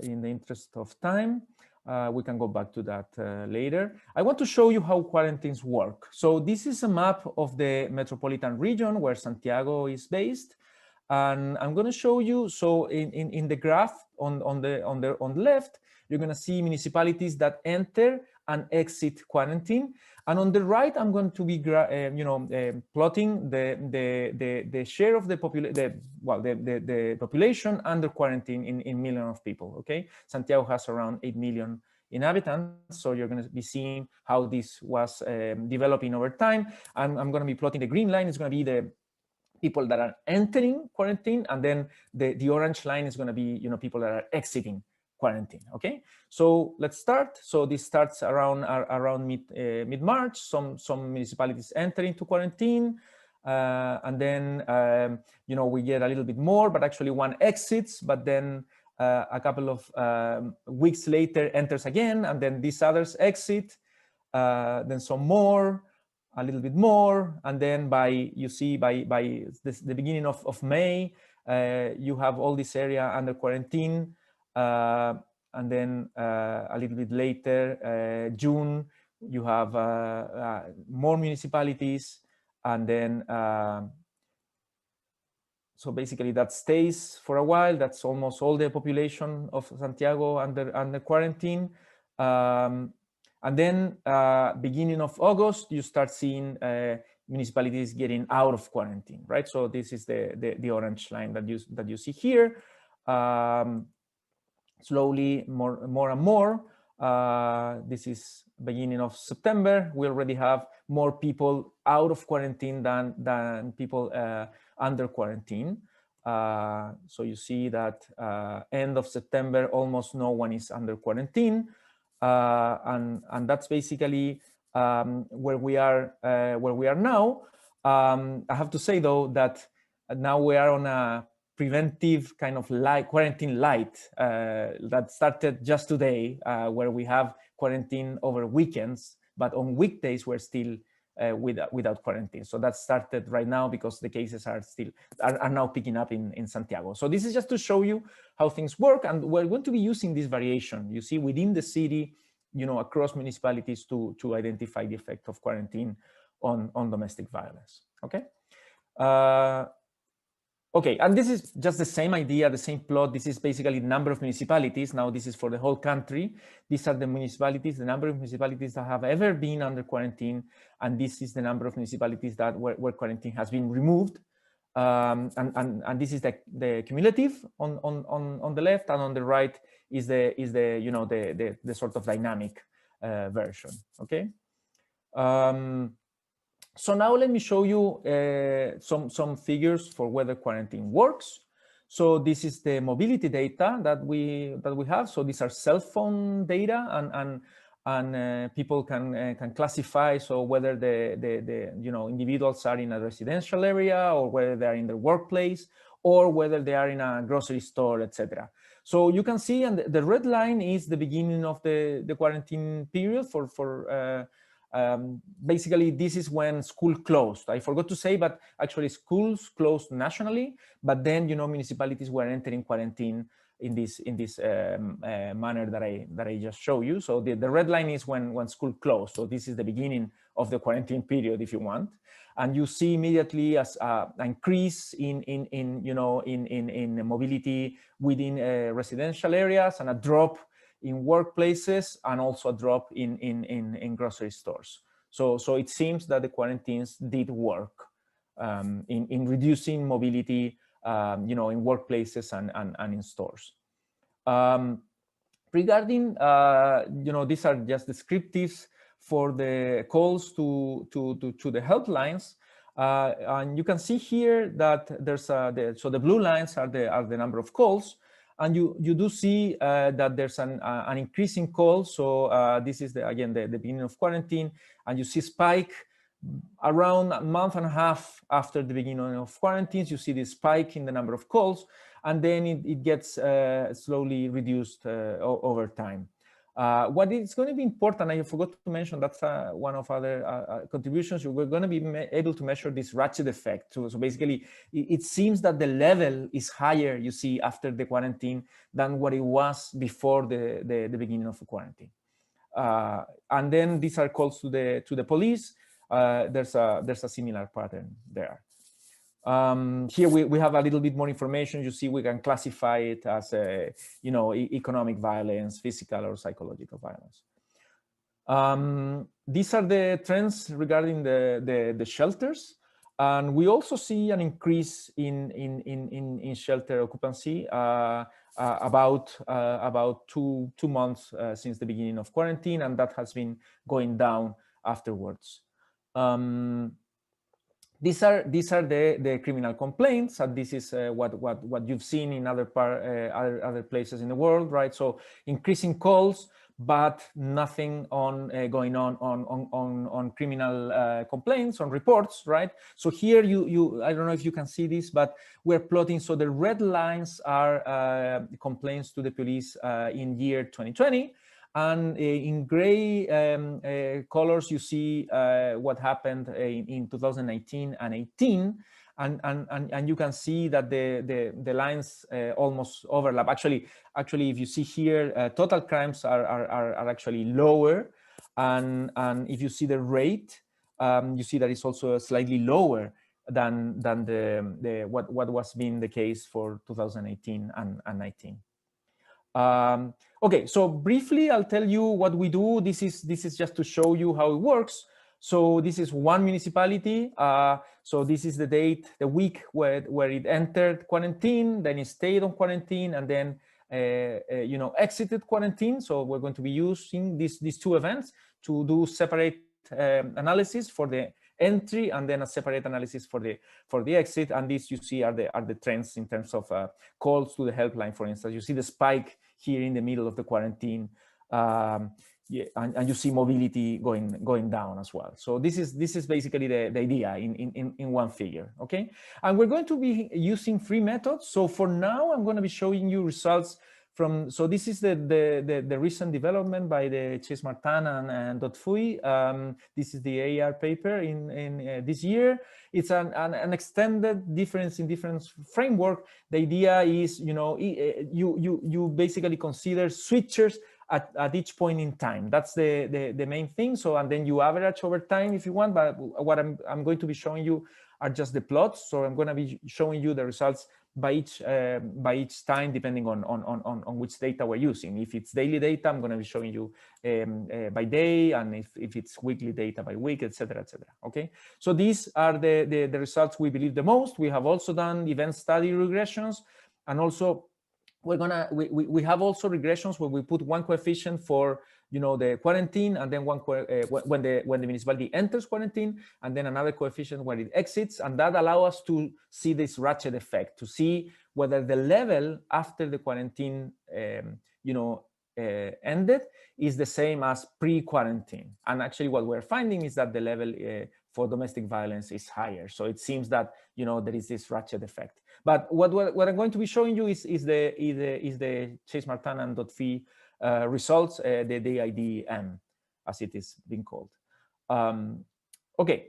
in the interest of time. We can go back to that later. I want to show you how quarantines work. So this is a map of the metropolitan region where Santiago is based. And I'm going to show you, so in the graph on the left, you're going to see municipalities that enter and exit quarantine. And on the right, I'm going to be plotting the share of the population under quarantine in million of people. Okay, Santiago has around 8 million inhabitants, so you're going to be seeing how this was developing over time. And I'm going to be plotting the green line. It's going to be the people that are entering quarantine, and then the orange line is going to be, you know, people that are exiting quarantine. Okay, so let's start. So this starts around mid-March. Some municipalities enter into quarantine, and then you know, we get a little bit more, but actually one exits, but then a couple of weeks later enters again, and then these others exit, then some more, a little bit more, and then you see by the beginning of May, you have all this area under quarantine, and then a little bit later, June, you have more municipalities, and then so basically that stays for a while. That's almost all the population of Santiago under quarantine. And then beginning of August, you start seeing municipalities getting out of quarantine, right? So this is the orange line that you see here. Slowly, more and more. This is beginning of September. We already have more people out of quarantine than people under quarantine. So you see that end of September, almost no one is under quarantine. And that's basically where we are now. I have to say though that now we are on a preventive kind of quarantine light that started just today, where we have quarantine over weekends, but on weekdays we're still without quarantine. So that started right now because the cases are now picking up in Santiago. So this is just to show you how things work, and we're going to be using this variation, you see, within the city, across municipalities to identify the effect of quarantine on domestic violence. Okay. Okay, and this is just the same idea, the same plot. This is basically the number of municipalities. Now this is for the whole country. These are the municipalities, the number of municipalities that have ever been under quarantine, and this is the number of municipalities that where quarantine has been removed. And this is the cumulative on the left, and on the right is the sort of dynamic version. Okay. So now let me show you some figures for whether quarantine works. So this is the mobility data that we have. So these are cell phone data, and people can classify so whether the individuals are in a residential area, or whether they are in their workplace, or whether they are in a grocery store, etc. So you can see, and the red line is the beginning of the quarantine period for basically, this is when school closed. I forgot to say, but actually schools closed nationally, but then, municipalities were entering quarantine in this manner that I just showed you. So the red line is when school closed. So this is the beginning of the quarantine period, if you want. And you see immediately as an increase in mobility within residential areas, and a drop in workplaces, and also a drop in grocery stores. So it seems that the quarantines did work in reducing mobility, in workplaces and in stores. Regarding, these are just descriptives for the calls to the helplines. And you can see here that there's so the blue lines are the number of calls. And you do see that there's an increase in calls. So this is again the beginning of quarantine, and you see spike around a month and a half after the beginning of quarantines. You see this spike in the number of calls, and then it gets slowly reduced over time. What is going to be important, I forgot to mention, that's one of other contributions. We're going to be able to measure this ratchet effect. So basically, it seems that the level is higher, you see, after the quarantine than what it was before the beginning of the quarantine. And then these are calls to the police. There's a similar pattern there. Here we have a little bit more information. You see, we can classify it as economic violence, physical or psychological violence. These are the trends regarding the shelters, and we also see an increase in shelter occupancy about two months since the beginning of quarantine, and that has been going down afterwards. These are the criminal complaints, and this is what you've seen in other places in the world, right? So increasing calls, but nothing going on criminal complaints, on reports, right? So here I don't know if you can see this, but we're plotting. So the red lines are complaints to the police in year 2020. And in gray colors, you see what happened in 2019 and 18. And you can see that the lines almost overlap. Actually, if you see here, total crimes are actually lower. And if you see the rate, you see that it's also slightly lower than what was being the case for 2018 and 19. Okay, so briefly, I'll tell you what we do. This is just to show you how it works. So this is one municipality. So this is the date, the week where it entered quarantine, then it stayed on quarantine, and then exited quarantine. So we're going to be using these two events to do separate analysis for the entry and then a separate analysis for the exit. And these you see are the trends in terms of calls to the helpline. For instance, you see the spike here in the middle of the quarantine, and you see mobility going down as well. So this is basically the idea in one figure. Okay, and we're going to be using 3 methods. So for now, I'm going to be showing you results from, so this is the recent development by the Chase Martin and Dot-Fui. This is the AR paper in this year. It's an extended difference in difference framework. The idea is, you basically consider switchers at each point in time. That's the main thing. So, and then you average over time if you want, but what I'm going to be showing you are just the plots. So I'm going to be showing you the results by each time, depending on which data we're using. If it's daily data, I'm going to be showing you by day, and if it's weekly data, by week, etc., etc. Okay, so these are the results we believe the most. We have also done event study regressions, and also we have also regressions where we put one coefficient for the quarantine, and then one when the municipality enters quarantine, and then another coefficient when it exits, and that allows us to see this ratchet effect, to see whether the level after the quarantine ended is the same as pre-quarantine. And actually what we're finding is that the level for domestic violence is higher. So it seems that there is this ratchet effect. But what I'm going to be showing you is the Chase Martin and Dot-Fui results, the DIDM, as it is being called. Okay,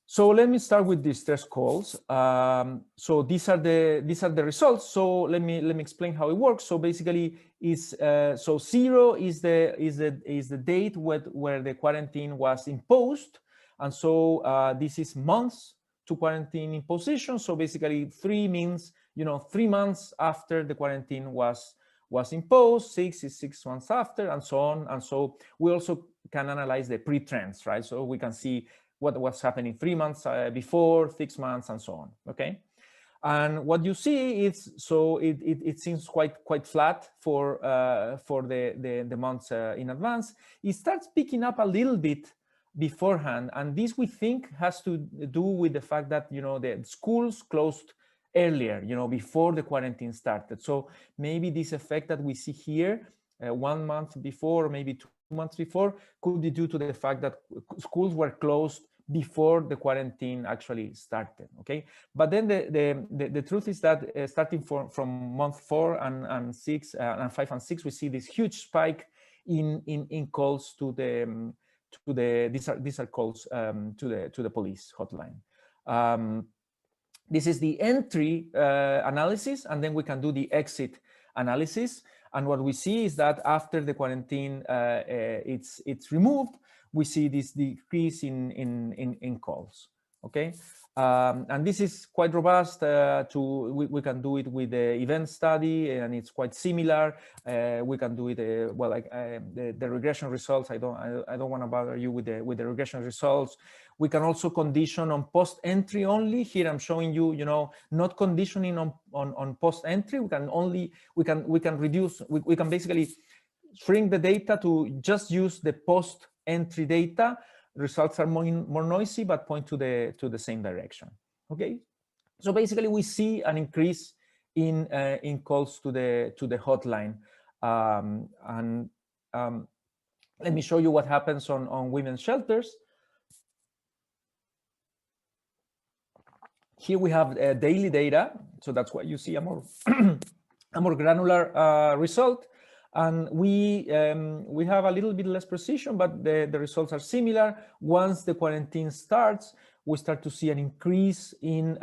so let me start with the stress calls. So these are the results. So let me explain how it works. So basically, so 0 is the date where the quarantine was imposed, and so this is months to quarantine imposition. So basically, 3 means 3 months after the quarantine was imposed, 6 is 6 months after, and so on. And so we also can analyze the pre-trends, right? So we can see what was happening 3 months before, 6 months, and so on. Okay, and what you see is, so it seems quite flat for the months in advance. It starts picking up a little bit beforehand, and this we think has to do with the fact that the schools closed earlier, before the quarantine started. So maybe this effect that we see here 1 month before, or maybe 2 months before, could be due to the fact that schools were closed before the quarantine actually started. Okay, but then the truth is that starting from month 4 and 6 and 5 and 6, we see this huge spike in calls to these are calls to the police hotline. This is the entry analysis, and then we can do the exit analysis. And what we see is that after the quarantine it's removed, we see this decrease in calls. Okay, and this is quite robust. We can do it with the event study, and it's quite similar. We can do it well, like the regression results. I don't want to bother you with the regression results. We can also condition on post entry only. Here I'm showing you, not conditioning on post entry. We can reduce. We can basically shrink the data to just use the post entry data. Results are more noisy, but point to the same direction. Okay, so basically we see an increase in calls to the hotline, and let me show you what happens on women's shelters. Here we have daily data, so that's why you see a more a more granular result. And we have a little bit less precision, but the results are similar. Once the quarantine starts, we start to see an increase in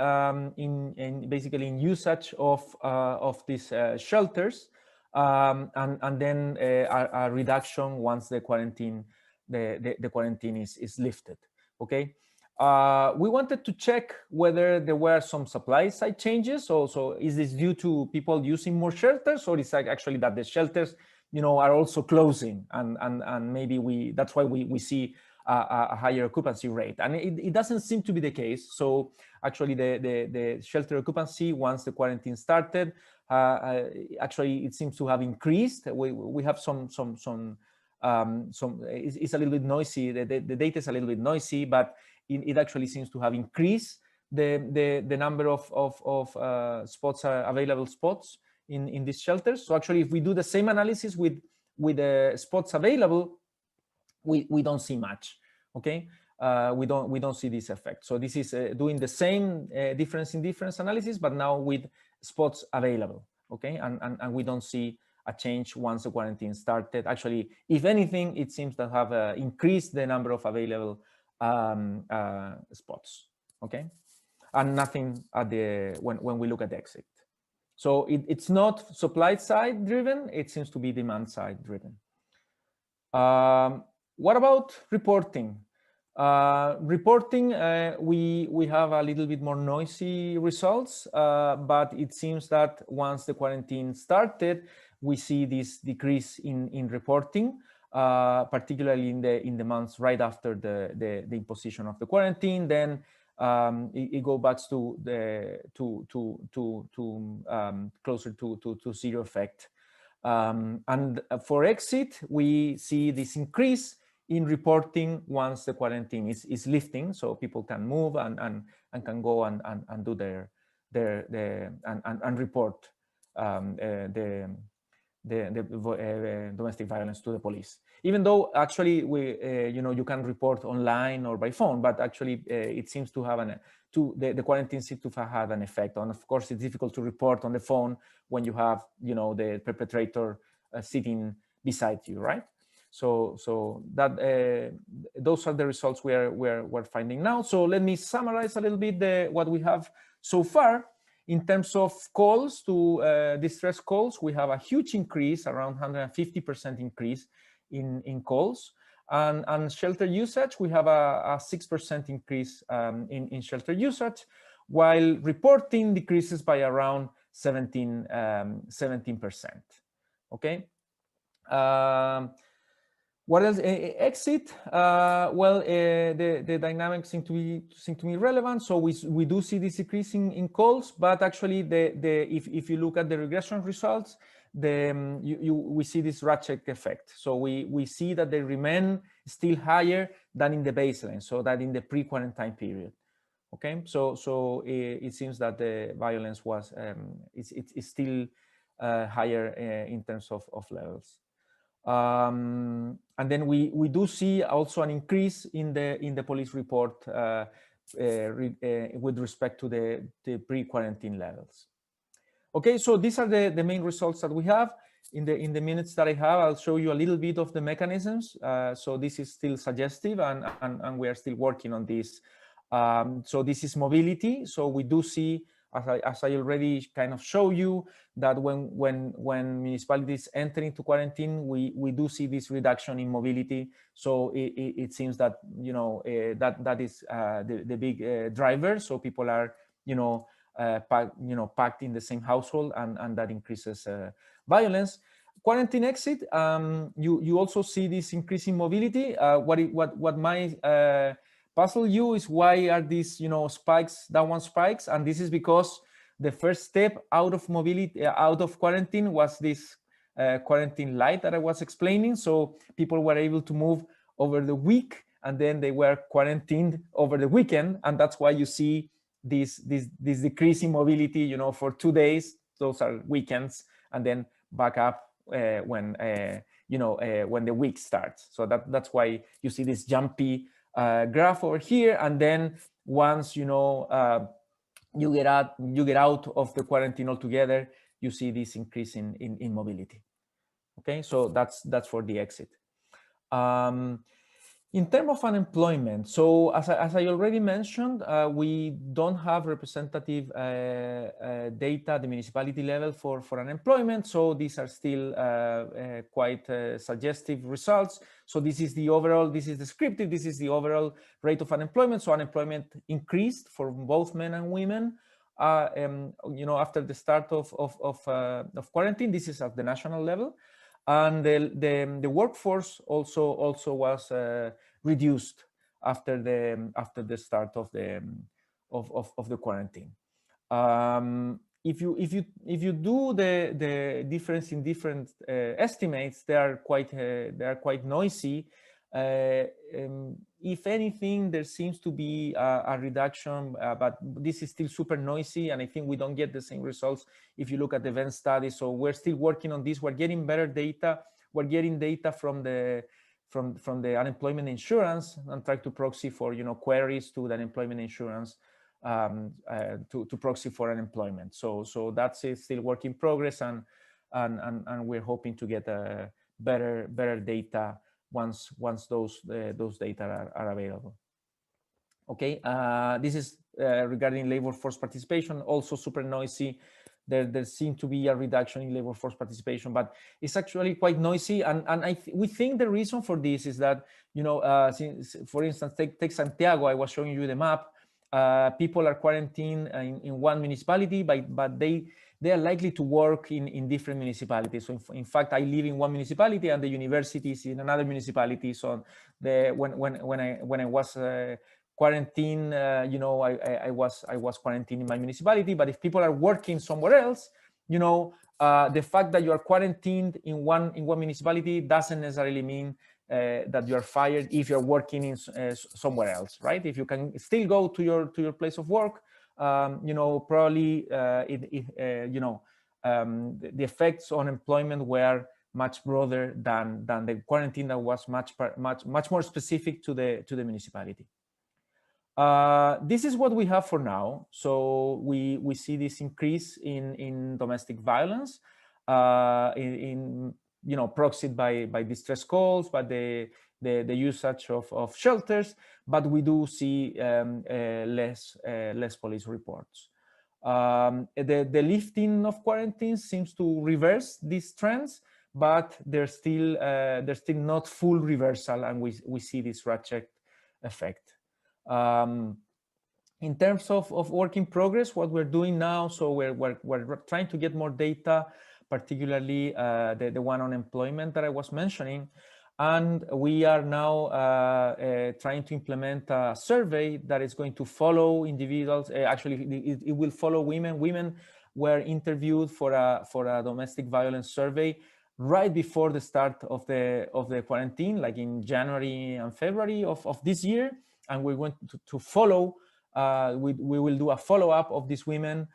basically in usage of these shelters, and then a reduction once the quarantine is lifted. Okay. We wanted to check whether there were some supply side changes. So is this due to people using more shelters, or is it actually that the shelters, are also closing, and maybe that's why we see a higher occupancy rate? And it doesn't seem to be the case. So actually, the shelter occupancy once the quarantine started, actually it seems to have increased. We have some. It's a little bit noisy. The data is a little bit noisy, but it actually seems to have increased the number of spots, available spots in these shelters. So actually, if we do the same analysis with the spots available, we don't see much. Okay, we don't see this effect. So this is doing the same difference in difference analysis, but now with spots available. Okay, and we don't see a change once the quarantine started. Actually, if anything, it seems to have increased the number of available spots. Okay, and nothing at when we look at the exit. So it's not supply side driven, it seems to be demand side driven. What about reporting? Reporting, we have a little bit more noisy results, but it seems that once the quarantine started, we see this decrease in reporting, particularly in the months right after the imposition of the quarantine. Then it goes back to closer to zero effect. And for exit, we see this increase in reporting once the quarantine is lifting, so people can move and can go and do their and report the domestic violence to the police. Even though actually you can report online or by phone, but actually it seems to have the quarantine seems to have had an effect. And of course, it's difficult to report on the phone when you have the perpetrator sitting beside you, right? So that those are the results we're finding now. So let me summarize a little bit what we have so far. In terms of calls to distress calls, we have a huge increase, around 150% increase in calls. And shelter usage, we have a 6% increase in shelter usage, while reporting decreases by around 17%. Okay. What else? Exit. Well, the dynamics seem to be relevant. So we do see this decrease in calls, but actually if you look at the regression results, we see this ratchet effect. So we see that they remain still higher than in the baseline, so that in the pre-quarantine period. Okay, so it seems that the violence was it's still higher in terms of levels. And then we do see also an increase in the police report with respect to the pre-quarantine levels. Okay, so these are the main results that we have. In the minutes that I have, I'll show you a little bit of the mechanisms. So this is still suggestive, and we are still working on this. So this is mobility. So we do see, as I already kind of show you, that when municipalities enter into quarantine, we do see this reduction in mobility. So it seems that that is the big driver. So people are packed in the same household, and that increases violence. Quarantine exit, you also see this increase in mobility. What might puzzle you is why are these spikes, downward spikes? And this is because the first step out of mobility, out of quarantine, was this quarantine light that I was explaining. So people were able to move over the week, and then they were quarantined over the weekend, and that's why you see this decrease in mobility, for 2 days. Those are weekends, and then back up when the week starts. So that's why you see this jumpy graph over here, and then once you get out of the quarantine altogether, you see this increase in mobility. Okay, so that's for the exit. In terms of unemployment, so as I already mentioned, we don't have representative data at the municipality level for unemployment. So these are still quite suggestive results. So this is the overall, this is descriptive, this is the overall rate of unemployment. So unemployment increased for both men and women, after the start of quarantine. This is at the national level. And the workforce also was reduced after the start of the quarantine. If you do the difference in different estimates, they are quite noisy. If anything, there seems to be a reduction, but this is still super noisy, and I think we don't get the same results if you look at the event study. So we're still working on this. We're getting better data. We're getting data from the unemployment insurance and try to proxy for queries to the unemployment insurance to proxy for unemployment. So that's still work in progress, and we're hoping to get a better data once those data are available. Okay, this is regarding labor force participation, also super noisy. There seemed to be a reduction in labor force participation, but it's actually quite noisy. And we think the reason for this is that, for instance, take Santiago. I was showing you the map. People are quarantined in one municipality, but they are likely to work in different municipalities. So in fact, I live in one municipality and the university is in another municipality. So when I was quarantine, I was quarantined in my municipality. But if people are working somewhere else, the fact that you are quarantined in one municipality doesn't necessarily mean that you are fired if you're working in somewhere else, right? If you can still go to your place of work, probably the effects on employment were much broader than the quarantine that was much more specific to the municipality. This is what we have for now. So we see this increase in domestic violence, proxied by distress calls, by the usage of shelters, but we do see less police reports. The lifting of quarantine seems to reverse these trends, but they're still not full reversal, and we see this ratchet effect. In terms of work in progress, what we're doing now, so we're trying to get more data, particularly the one on employment that I was mentioning, and we are now trying to implement a survey that is going to follow individuals. Actually, it will follow women. Women were interviewed for a domestic violence survey right before the start of the quarantine, like in January and February of this year. And we're going to follow, we will do a follow-up of these women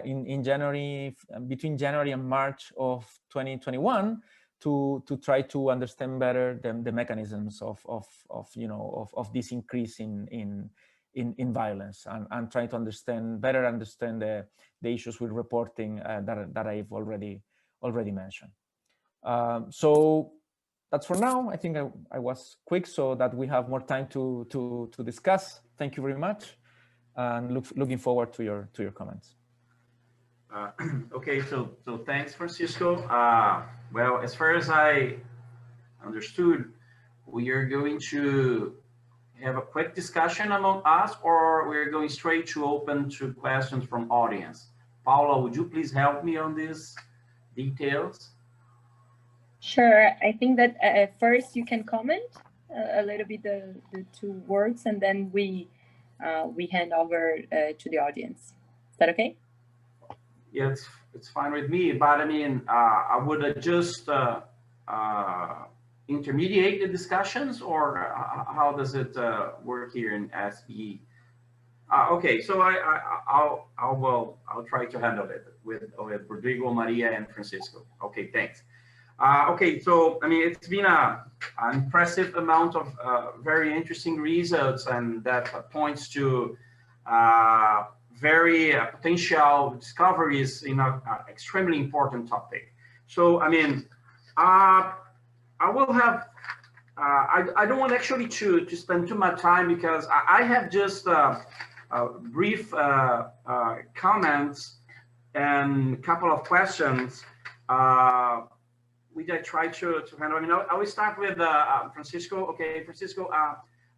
in January, between January and March of 2021, to try to understand better the mechanisms of this increase in violence, and try to better understand the issues with reporting that I've already mentioned. So that's for now. I think I was quick so that we have more time to discuss. Thank you very much, and looking forward to your comments. Okay, so thanks, Francisco. Well, as far as I understood, we are going to have a quick discussion among us, or we're going straight to open to questions from audience. Paula, would you please help me on these details? Sure. I think that first you can comment a little bit the two words, and then we hand over to the audience. Is that okay? Yeah, it's fine with me. But I mean, I would just intermediate the discussions, or how does it work here in SBE? Okay, so I'll try to handle it with Rodrigo, Maria, and Francisco. Okay, thanks. Okay, so I mean, it's been an impressive amount of very interesting results, and that points to very potential discoveries in an extremely important topic. So I mean, I will have, I don't want actually to spend too much time because I have just brief comments and a couple of questions which I try to handle. I mean, I will start with Francisco. Okay, Francisco,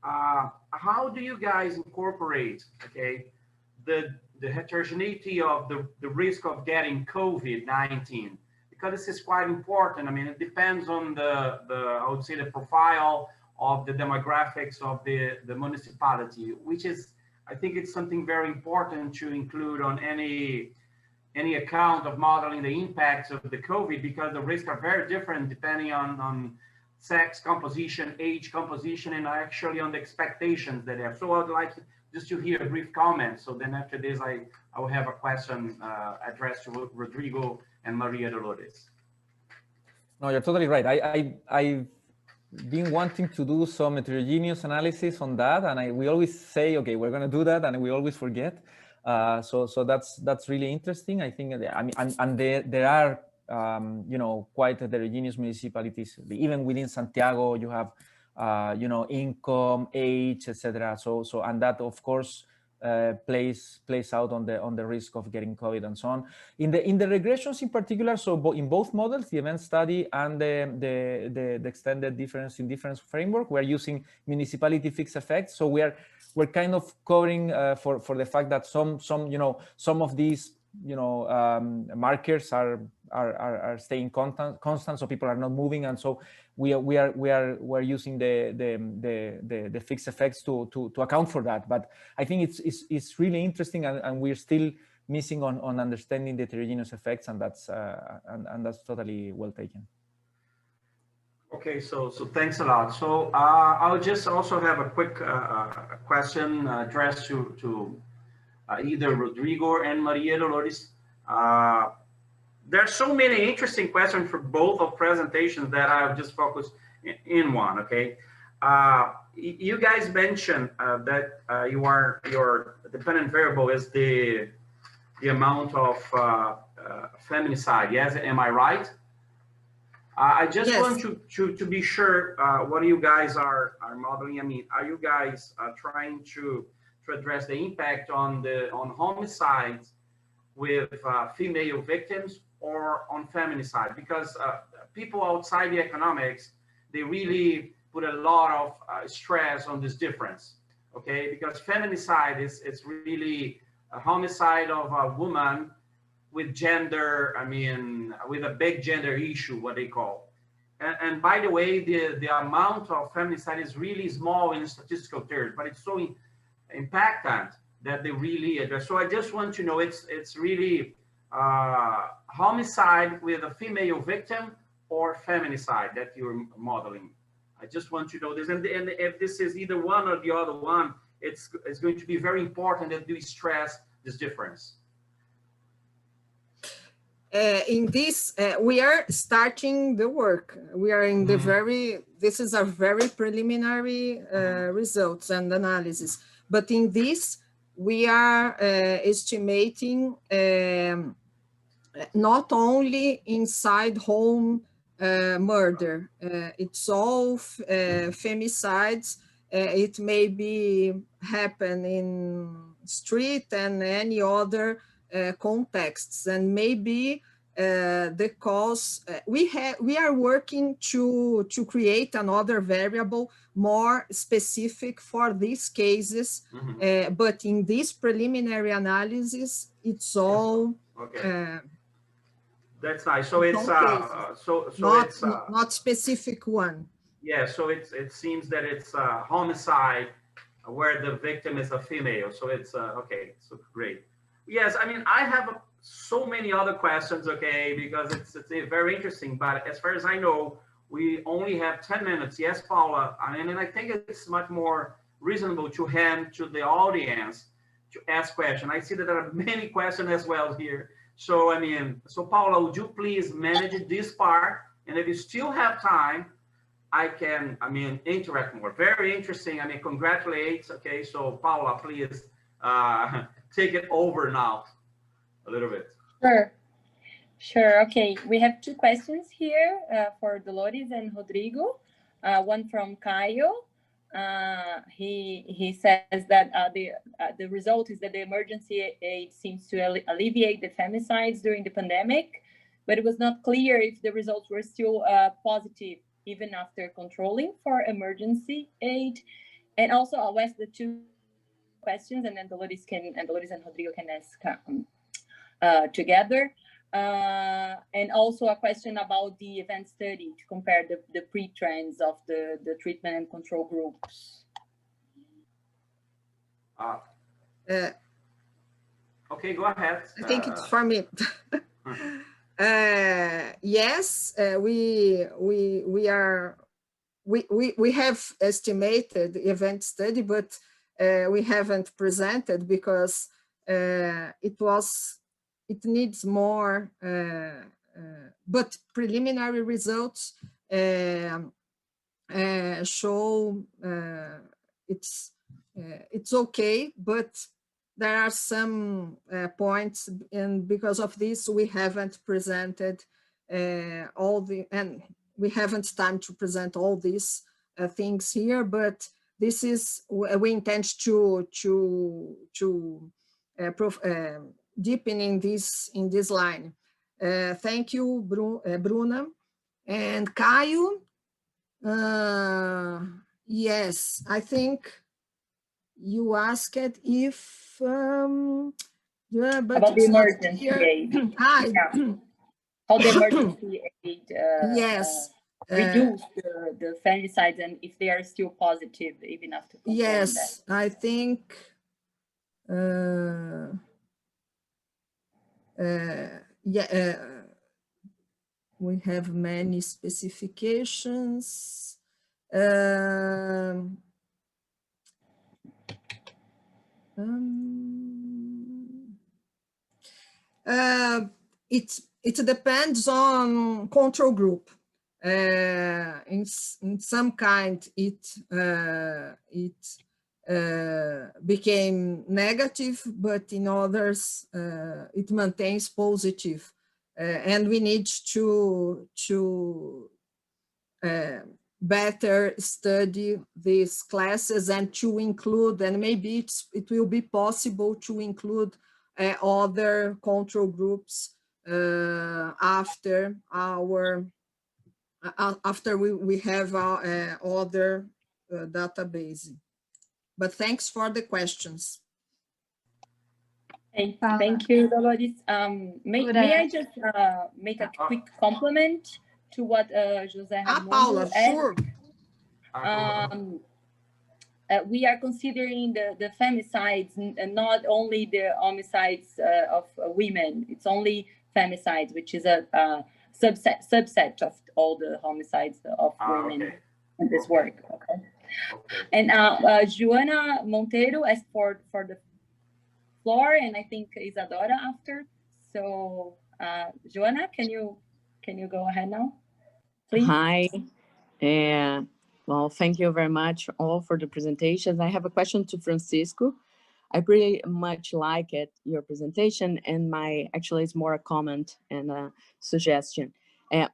how do you guys incorporate, okay, the heterogeneity of the risk of getting COVID-19? Because this is quite important. I mean, it depends on I would say, the profile of the demographics of the municipality, which is, I think it's something very important to include on any account of modeling the impacts of the COVID, because the risks are very different depending on sex composition, age composition, and actually on the expectations that they have. So I'd like just to hear a brief comment. So then after this, I will have a question addressed to Rodrigo and Maria Dolores. No, you're totally right. I've been wanting to do some heterogeneous analysis on that, and we always say, okay, we're going to do that, and we always forget. So that's really interesting. I think, I mean, and there are you know, quite heterogeneous municipalities. Even within Santiago, you have income, age, etc. So and that of course plays out on the risk of getting COVID and so on. In the regressions in particular, so in both models, the event study and the extended difference in difference framework, we're using municipality fixed effects. So we're kind of covering for the fact that some of these markers are staying constant, so people are not moving, and so we're using the fixed effects to account for that. But I think it's really interesting, and we're still missing on understanding the heterogeneous effects, and that's totally well taken. Okay, so thanks a lot. So I'll just also have a quick question addressed to either Rodrigo and Maria Dolores. There are so many interesting questions for both of presentations that I'll just focus in one. Okay, you guys mentioned that your dependent variable is the amount of feminicide. Yes, am I right? I just want to be sure what you guys are modeling. I mean, are you guys trying to address the impact on homicides with female victims or on feminicide? Because people outside the economics, they really put a lot of stress on this difference, okay? Because feminicide it's really a homicide of a woman with gender, I mean, with a big gender issue, what they call. And by the way, the amount of feminicide is really small in statistical terms, but it's so impactant that they really address. So I just want to know, it's really homicide with a female victim or feminicide that you're modeling. I just want to know this, and if this is either one or the other one, it's going to be very important that we stress this difference. In this, we are starting the work. We are in the this is a very preliminary results and analysis. But in this, we are estimating not only inside home murder, it's all femicides. It may be happen in street and any other contexts, and maybe the cause. We are working to create another variable more specific for these cases, but in this preliminary analysis, it's all that's nice. So it's not specific one. Yeah, so it seems that it's a homicide where the victim is a female. So it's okay. So great. Yes, I mean, I have so many other questions, okay, because it's very interesting. But as far as I know, we only have 10 minutes. Yes, Paula, and I think it's much more reasonable to hand to the audience to ask questions. I see that there are many questions as well here. So, I mean, so Paula, would you please manage this part? And if you still have time, I can, I mean, interact more. Very interesting. I mean, congratulations. Okay, so Paula, please take it over now a little bit. Sure. Sure. Okay. We have two questions here for Dolores and Rodrigo. One from Caio. He says that the result is that the emergency aid seems to alleviate the femicides during the pandemic, but it was not clear if the results were still positive even after controlling for emergency aid. And also, I'll ask the two questions, and then Dolores and Rodrigo can ask together. And also a question about the event study to compare the pre-trends of the treatment and control groups. Okay, go ahead. I think it's for me. Yes, we have estimated the event study, but we haven't presented because it needs more, but preliminary results show it's okay, but there are some points, and because of this, we haven't presented and we haven't time to present all these things here, but this is, we intend to deepen in this line. Thank you, Bruna. And Caio, yes, I think you asked if yeah, but about the emergency aid. Yeah. How the emergency aid yes, reduce the femicides, and if they are still positive even after controlling yes, that. I think yeah, we have many specifications. It depends on control group. In some kind, it became negative, but in others, it maintains positive. And we need to better study these classes and to include, and maybe it will be possible to include other control groups after we have our other database. But thanks for the questions. Thank you, Dolores. May I just make a quick compliment to what José Raimundo Paula, sure. We are considering the femicides, and not only the homicides of women. It's only femicides, which is a subset of all the homicides of women in this work. Okay. And Joana Monteiro asked for the floor, and I think Isadora after. So, Joana, can you go ahead now, please? Hi. Well, thank you very much all for the presentations. I have a question to Francisco. I pretty much like your presentation, and actually it's more a comment and a suggestion.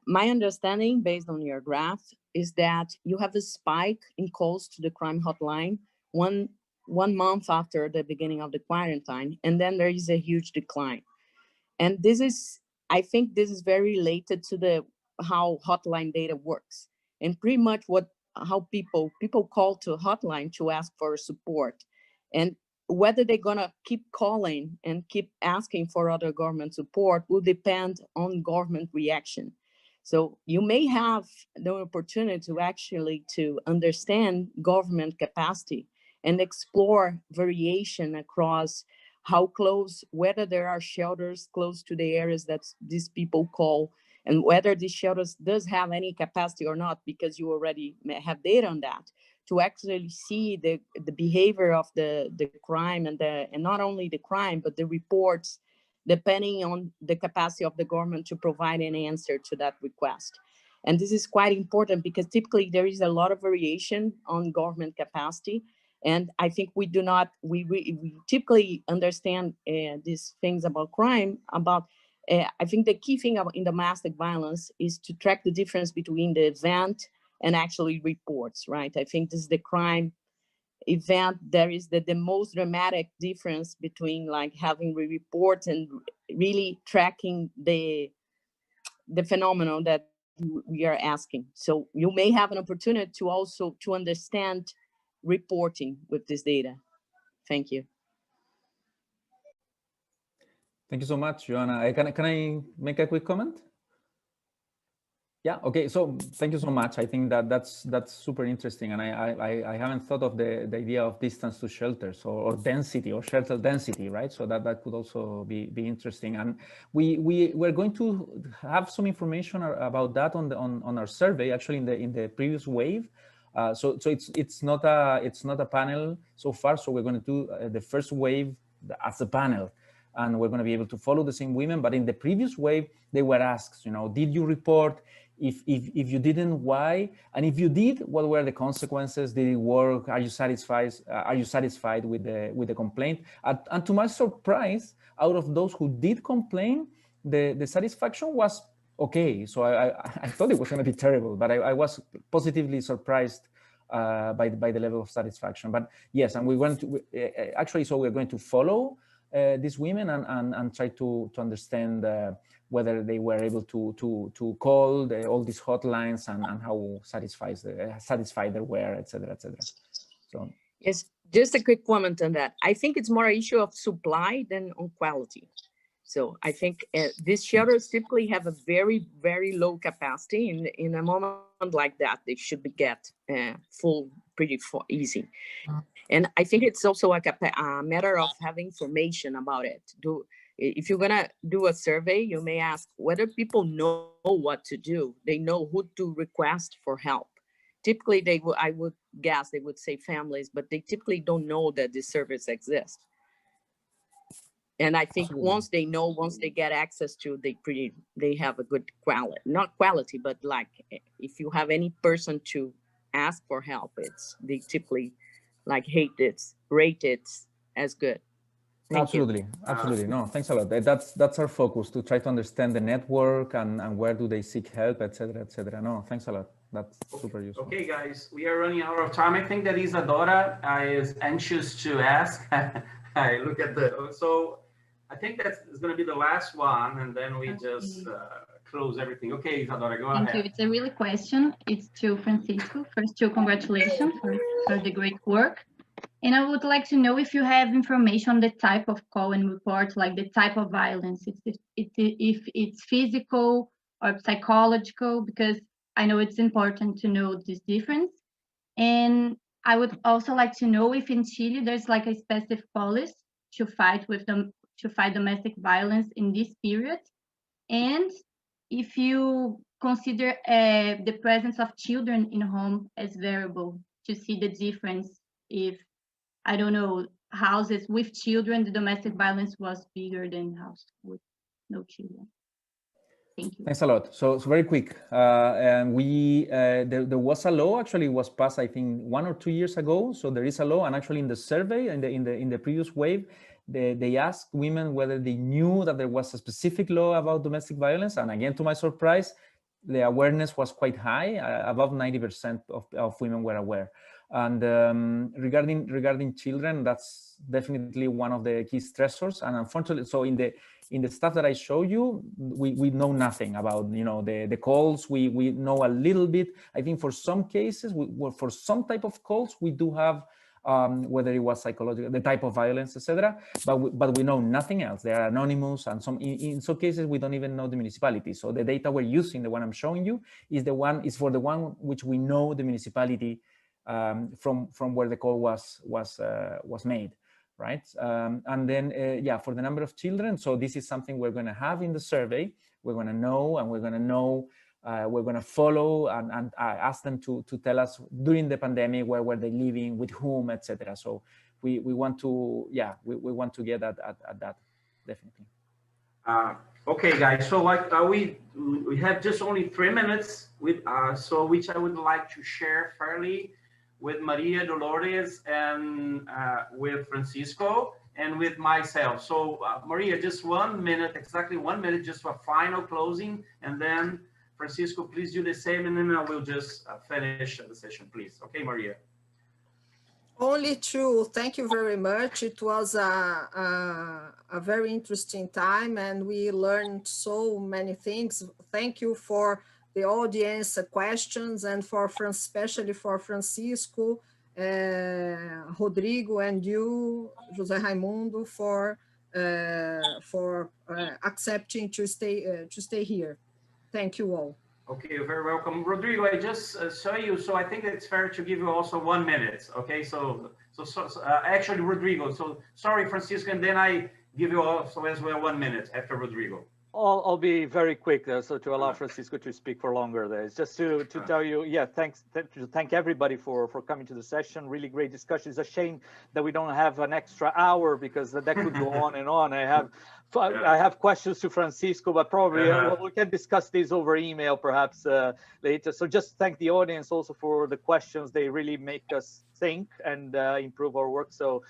My understanding, based on your graph, is that you have a spike in calls to the crime hotline one month after the beginning of the quarantine, and then there is a huge decline. And I think this is very related to how hotline data works, and pretty much how people call to a hotline to ask for support, and whether they're gonna keep calling and keep asking for other government support will depend on government reaction. So you may have the opportunity to actually to understand government capacity and explore variation across how close, whether there are shelters close to the areas that these people call, and whether these shelters does have any capacity or not, because you already have data on that, to actually see the behavior of the crime and not only the crime, but the reports, depending on the capacity of the government to provide an answer to that request. And this is quite important because typically there is a lot of variation on government capacity. And I think we typically understand these things about crime, about I think the key thing in domestic violence is to track the difference between the event and actually reports, right? I think this is the crime event. There is the most dramatic difference between like having reports and really tracking the phenomenon that we are asking. So you may have an opportunity to also to understand reporting with this data. Thank you. Thank you so much, Joanna. Can I make a quick comment? Yeah. Okay. So thank you so much. I think that's super interesting, and I haven't thought of the idea of distance to shelters or density or shelter density, right? So that could also be interesting. And we're going to have some information about that on our survey, actually in the previous wave. So it's not a panel so far. So we're going to do the first wave as a panel, and we're going to be able to follow the same women. But in the previous wave, they were asked, did you report? If you didn't, why? And if you did, what were the consequences? Did it work? Are you satisfied? Are you satisfied with the complaint? And to my surprise, out of those who did complain, the satisfaction was okay. So I thought it was going to be terrible, but I was positively surprised by the level of satisfaction. But yes, and we went to actually, so we're going to follow these women and try to understand whether they were able to call all these hotlines and how satisfied they were, etc., etc. So yes, just a quick comment on that. I think it's more an issue of supply than on quality. So I think these shelters typically have a very, very low capacity. In a moment like that, they should be get full pretty easy. And I think it's also a matter of having information about it. If you're gonna do a survey, you may ask whether people know what to do. They know who to request for help. Typically, I would guess they would say families, but they typically don't know that this service exists. And I think once they know, once they get access to, they have a good quality, not quality, but like if you have any person to ask for help, they typically like rate it as good. Absolutely. No, thanks a lot. That's our focus, to try to understand the network and where do they seek help, etc., etc. No, thanks a lot. That's super useful. Okay, guys, we are running out of time. I think that Isadora is anxious to ask. I look at so I think that's going to be the last one, and then we just close everything. Okay, Isadora, go ahead. Thank you. It's a really question. It's to Francisco. First, congratulations for the great work. And I would like to know if you have information on the type of call and report, like the type of violence, if it's physical or psychological, because I know it's important to know this difference. And I would also like to know if in Chile there's like a specific policy to fight domestic violence in this period, and if you consider the presence of children in home as variable to see the difference. If, I don't know, houses with children, the domestic violence was bigger than houses with no children. Thank you. Thanks a lot. So very quick. And there was a law, actually was passed, I think 1 or 2 years ago. So there is a law, and actually in the survey, in the previous wave, they asked women whether they knew that there was a specific law about domestic violence. And again, to my surprise, the awareness was quite high. Above 90% of women were aware. And regarding children, that's definitely one of the key stressors. And unfortunately, so in the stuff that I show you, we know nothing about the calls. We know a little bit. I think for some cases, for some type of calls, we do have whether it was psychological, the type of violence, etc. But we know nothing else. They are anonymous, and in some cases we don't even know the municipality. So the data we're using, the one I'm showing you, is for the one which we know the municipality from where the call was made, right? And then for the number of children. So this is something we're going to have in the survey. We're going to know, and we're going to know. We're going to follow and ask them to tell us during the pandemic where were they living, with whom, etc. So we want to we want to get at that, definitely. Okay, guys. So like we have just only 3 minutes with so which I would like to share fairly with Maria, Dolores, and with Francisco. and with myself. So Maria, just 1 minute, exactly 1 minute, just for final closing, and then Francisco, please do the same, and then I will just finish the session, please. Okay, Maria. Only to thank you very much. It was a very interesting time, and we learned so many things. Thank you for the audience questions, and for especially for Francisco, Rodrigo, and you, José Raimundo, for accepting to stay here. Thank you all. Okay, you're very welcome. Rodrigo, I just saw you, so I think it's fair to give you also 1 minute. Okay, so actually, Rodrigo, so sorry, Francisco, and then I give you also as well 1 minute after Rodrigo. I'll be very quick there, so to allow Francisco to speak for longer there. It's just to tell you, yeah, thank everybody for coming to the session. Really great discussion. It's a shame that we don't have an extra hour, because that could go on and on. I have questions to Francisco, but probably we can discuss these over email perhaps later. So just thank the audience also for the questions. They really make us think and improve our work. So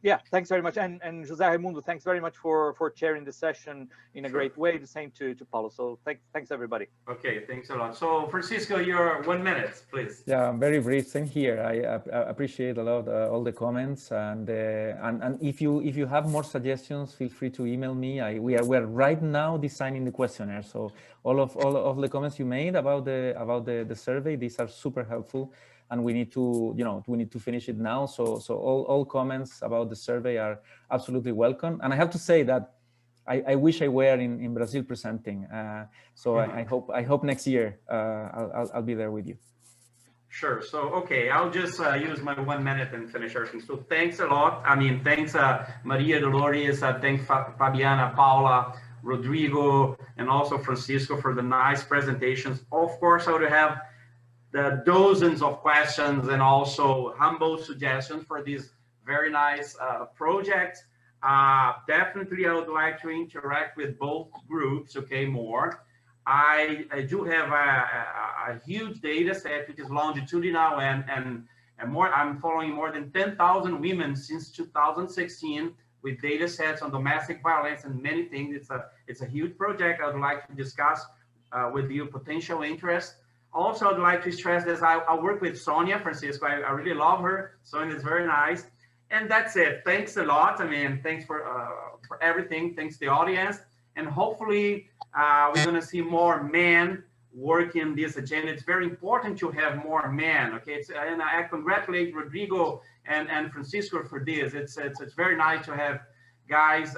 yeah, thanks very much. And José Raimundo, thanks very much for chairing the session in a great way. The same to Paulo. So thanks everybody. Okay, thanks a lot. So Francisco, your 1 minute, please. Yeah, I'm very brief. Same here. I appreciate a lot all the comments, and if you have more suggestions, feel free to email me. We are right now designing the questionnaire. So all of the comments you made about the survey, these are super helpful. And we need to finish it now. So all comments about the survey are absolutely welcome. And I have to say that I wish I were in Brazil presenting. So I hope next year I'll be there with you. Sure. So okay, I'll just use my 1 minute and finish everything. So thanks a lot. I mean, thanks Maria Dolores, thanks Fabiana, Paula, Rodrigo, and also Francisco for the nice presentations. Of course, I would have the dozens of questions and also humble suggestions for this very nice project. Definitely, I would like to interact with both groups, okay, more. I do have a huge data set, which is longitudinal and more. I'm following more than 10,000 women since 2016 with data sets on domestic violence and many things. It's a huge project. I would like to discuss with you potential interest. Also, I'd like to stress that I work with Sonia, Francisco. I really love her. Sonia is very nice. And that's it. Thanks a lot. I mean, thanks for everything. Thanks to the audience. And hopefully, we're going to see more men working this agenda. It's very important to have more men. Okay, and I congratulate Rodrigo and Francisco for this. It's very nice to have guys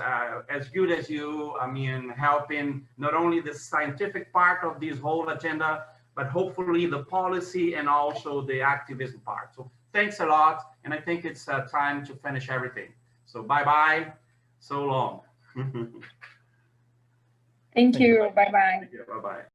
as good as you. I mean, helping not only the scientific part of this whole agenda, but hopefully the policy and also the activism part. So thanks a lot. And I think it's time to finish everything. So bye-bye. So long. Thank you. Bye-bye. Bye-bye.